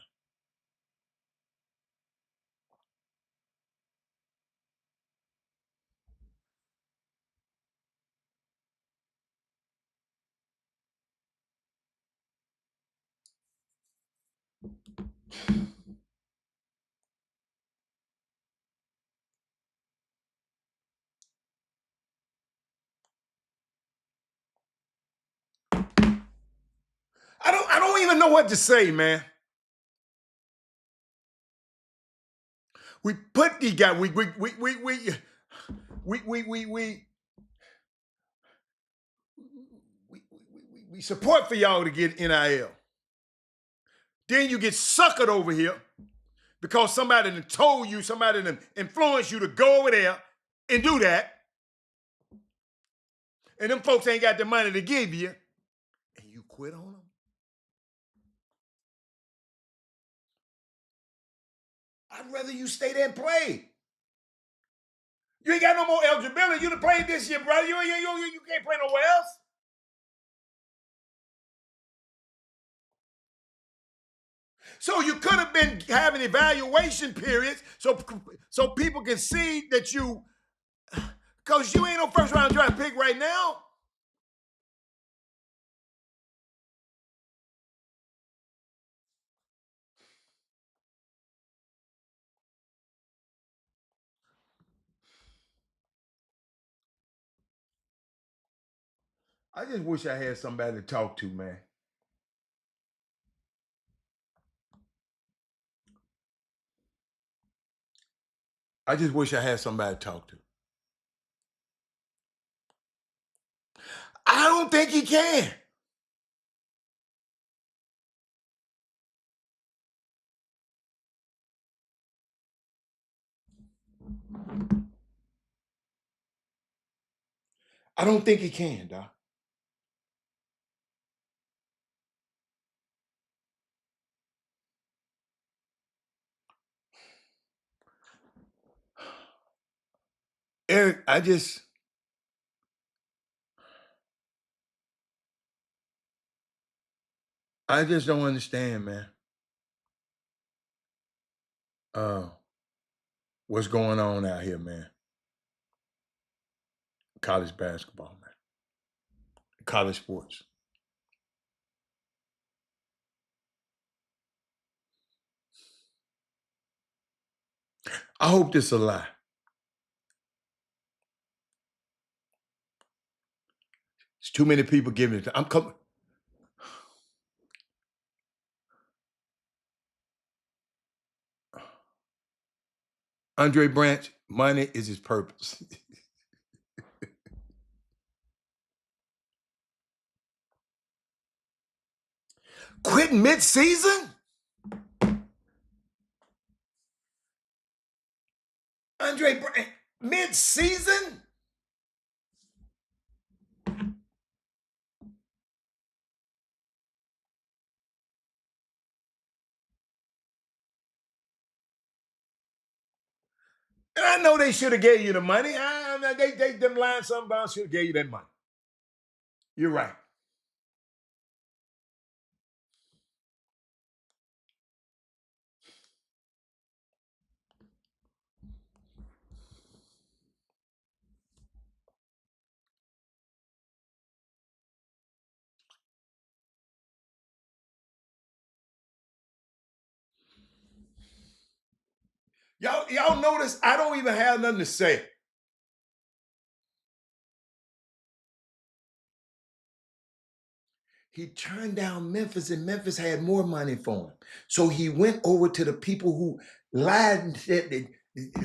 I don't even know what to say, man. We put these guys, we support for y'all to get NIL. Then you get suckered over here because somebody done told you, somebody done influenced you to go over there and do that. And them folks ain't got the money to give you. And you quit on them. I'd rather you stay there and play. You ain't got no more eligibility. You done played this year, brother. You can't play nowhere else. So you could have been having evaluation periods so people can see that you, because you ain't no first round draft pick right now. I just wish I had somebody to talk to, man. I just wish I had somebody to talk to. I don't think he can. I don't think he can, Doc. Eric, I just don't understand, man. What's going on out here, man? college basketball, man. College sports. I hope this is a lie. There's too many people giving it. I'm coming. Andre Branch, money is his purpose. Quit mid-season? Andre Branch, mid-season? And I know they should have gave you the money. Them lying something about should have gave you that money. You're right. Y'all notice I don't even have nothing to say. He turned down Memphis, and Memphis had more money for him. So he went over to the people who lied and said that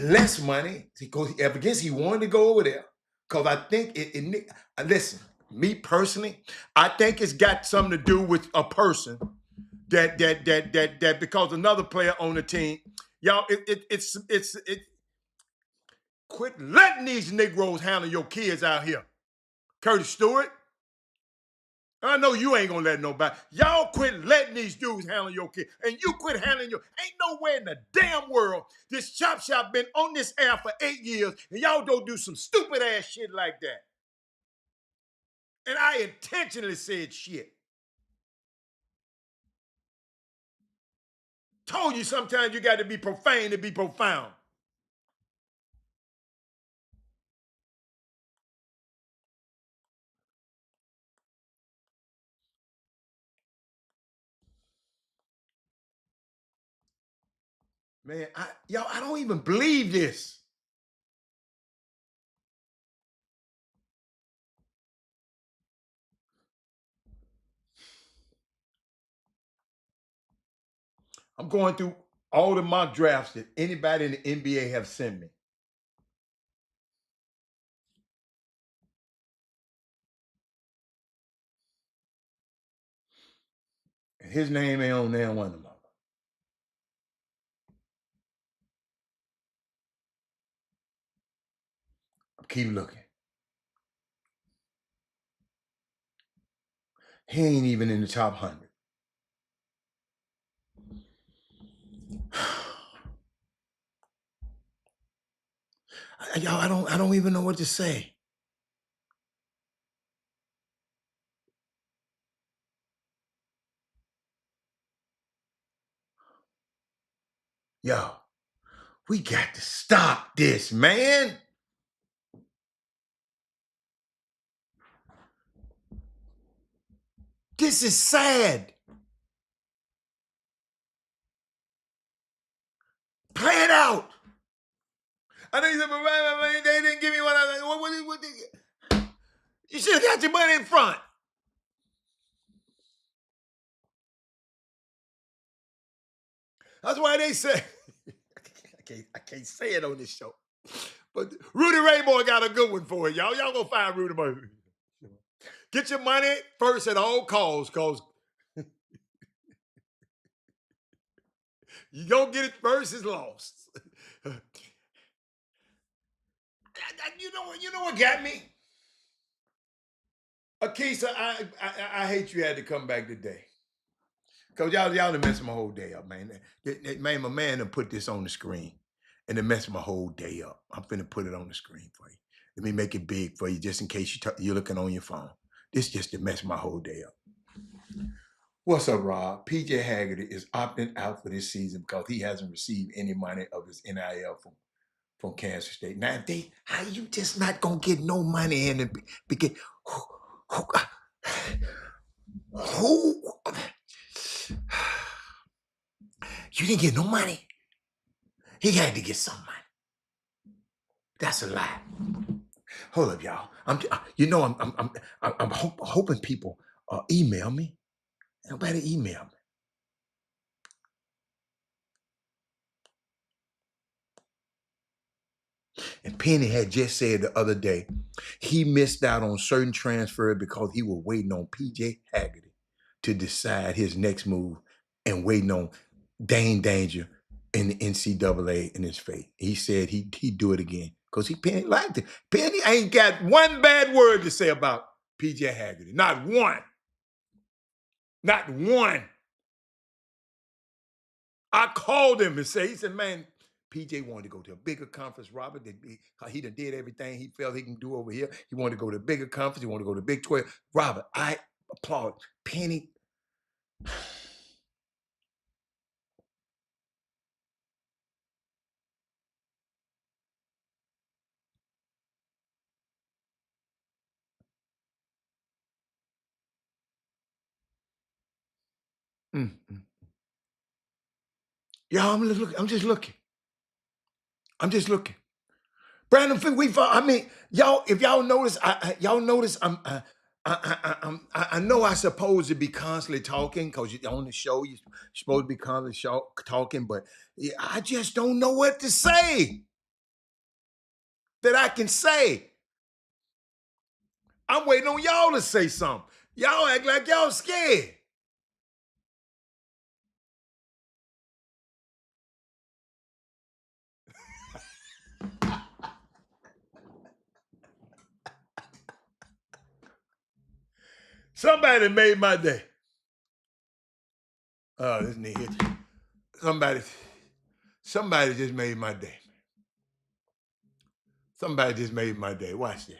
less money. Because I guess he wanted to go over there. Because I think listen, me personally, I think it's got something to do with a person that because another player on the team, y'all, it's quit letting these Negroes handle your kids out here. Curtis Stewart. I know you ain't gonna let nobody. Y'all quit letting these dudes handle your kid. And you quit handling your. Ain't nowhere in the damn world this Chop Shop been on this air for 8 years and y'all don't do some stupid ass shit like that. And I intentionally said shit. Told you sometimes you got to be profane to be profound. Man, I don't even believe this. I'm going through all the mock drafts that anybody in the NBA have sent me. And his name ain't on there one of them. Keep looking. He ain't even in the top 100. Y'all, I don't even know what to say. Yo, we got to stop this, man. This is sad. Play it out. I know you said, but they didn't give me what I. You should have got your money in front. That's why they say. I can't say it on this show. But Rudy Ray Moore got a good one for it, y'all. Y'all go find Rudy Ray. Get your money first at all costs, because you don't get it first, it's lost. You know what got me? Akisa, I hate you had to come back today. Because y'all done messed my whole day up, man. Man, my man done put this on the screen. And it messed my whole day up. I'm finna put it on the screen for you. Let me make it big for you just in case you're looking on your phone. This just to mess my whole day up. What's up, Rob? PJ Haggerty is opting out for this season because he hasn't received any money of his NIL from Kansas State. Now, how you just not gonna get no money in and begin? Who? You didn't get no money. He had to get some money. That's a lie. Hold up, y'all. I'm hoping people email me. Nobody email me. And Penny had just said the other day, he missed out on certain transfer because he was waiting on PJ Haggerty to decide his next move and waiting on Dane Danger in the NCAA in his fate. He said he'd do it again because Penny liked it. Penny ain't got one bad word to say about PJ Haggerty. Not one. Not one. I called him and he said, man, PJ wanted to go to a bigger conference, Robert. He done did everything he felt he can do over here. He wanted to go to a bigger conference. He wanted to go to Big 12. Robert, I applaud. Penny. Y'all, I'm just looking. I'm just looking. Brandon, y'all. If y'all notice, y'all notice. I know I'm supposed to be constantly talking because you're on the show. You're supposed to be constantly talking, but I just don't know what to say that I can say. I'm waiting on y'all to say something. Y'all act like y'all scared. Somebody made my day. Oh, this nigga. Somebody just made my day. Somebody just made my day. Watch this.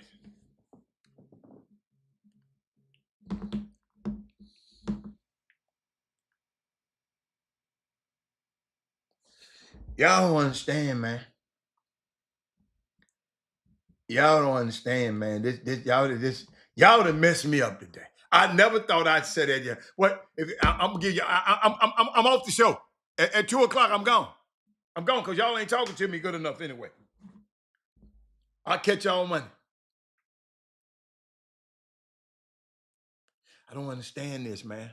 Y'all don't understand, man. Y'all don't understand, man. Y'all done messed me up today. I never thought I'd say that yet. What? I'm gonna give you. I'm off the show at 2:00. I'm gone. I'm gone because y'all ain't talking to me good enough anyway. I'll catch y'all on Monday. I don't understand this, man.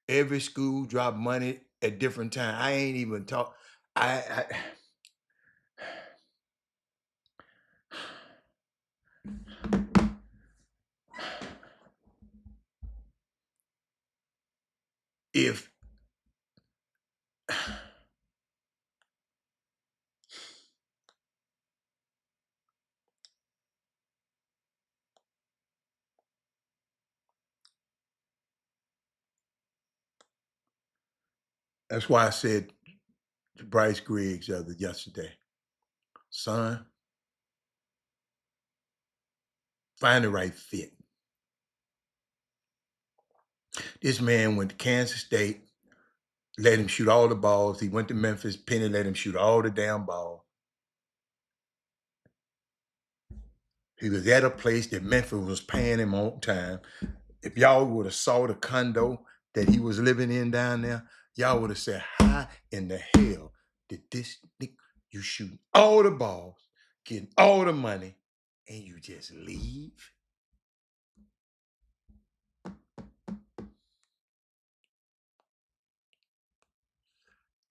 Every school drop money at different times. I ain't even talk. If that's why I said to Bryce Griggs yesterday, son, find the right fit. This man went to Kansas State, let him shoot all the balls. He went to Memphis, Penny let him shoot all the damn balls. He was at a place that Memphis was paying him on time. If y'all would have saw the condo that he was living in down there, y'all would have said, how in the hell did this nigga, you shooting all the balls, getting all the money, and you just leave?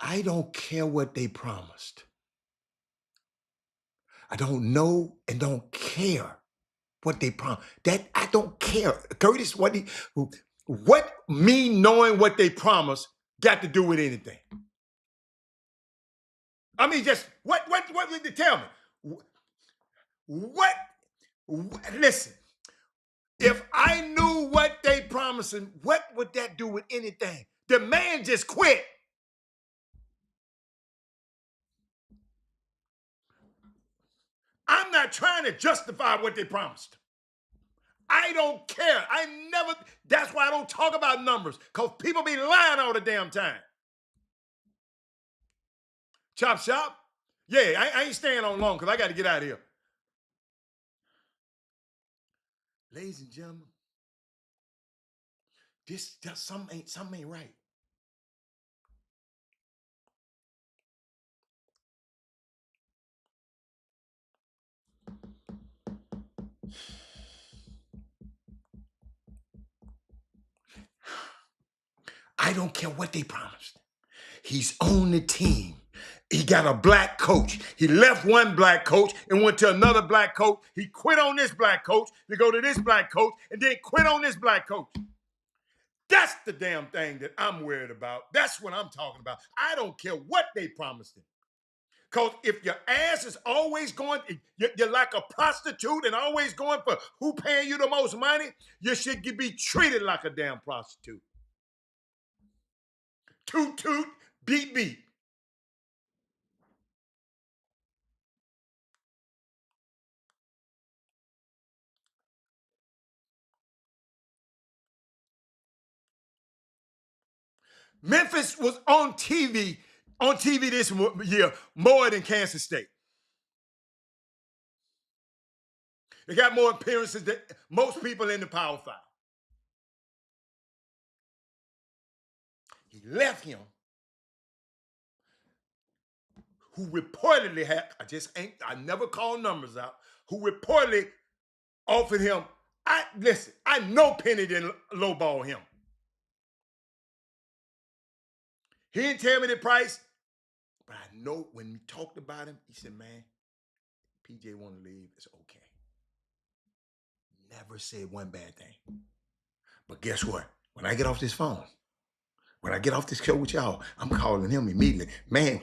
I don't care what they promised. I don't know and don't care what they promised. That I don't care. Curtis, what me knowing what they promised got to do with anything? I mean, just what did they tell me? What listen, if I knew what they promising, what would that do with anything? The man just quit. I'm not trying to justify what they promised. I don't care. That's why I don't talk about numbers, because people be lying all the damn time. Chop Shop, Yeah, I ain't staying on long because I got to get out of here. Ladies and gentlemen, this just something ain't right. I don't care what they promised. He's on the team. He got a black coach. He left one black coach and went to another black coach. He quit on this black coach to go to this black coach and then quit on this black coach. That's the damn thing that I'm worried about. That's what I'm talking about. I don't care what they promised him. Because if your ass is always going, you're like a prostitute and always going for who paying you the most money, you should be treated like a damn prostitute. Toot toot, beep beep. Memphis was on TV this year more than Kansas State. They got more appearances than most people in the Power Five. He left him, who reportedly had, I never call numbers out, who reportedly offered him, I know Penny didn't lowball him. He didn't tell me the price, but I know when we talked about him, he said, man, PJ want to leave, it's okay. Never said one bad thing. But guess what? When I get off this phone, when I get off this show with y'all, I'm calling him immediately. Man,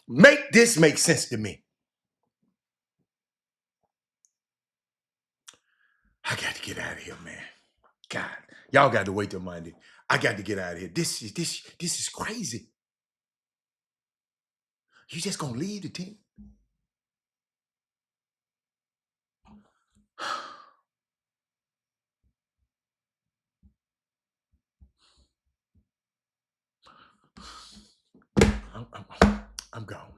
make this make sense to me. I got to get out of here, man. God, y'all got to wait till Monday. I got to get out of here. This is crazy. You just gonna leave the team? I'm gone.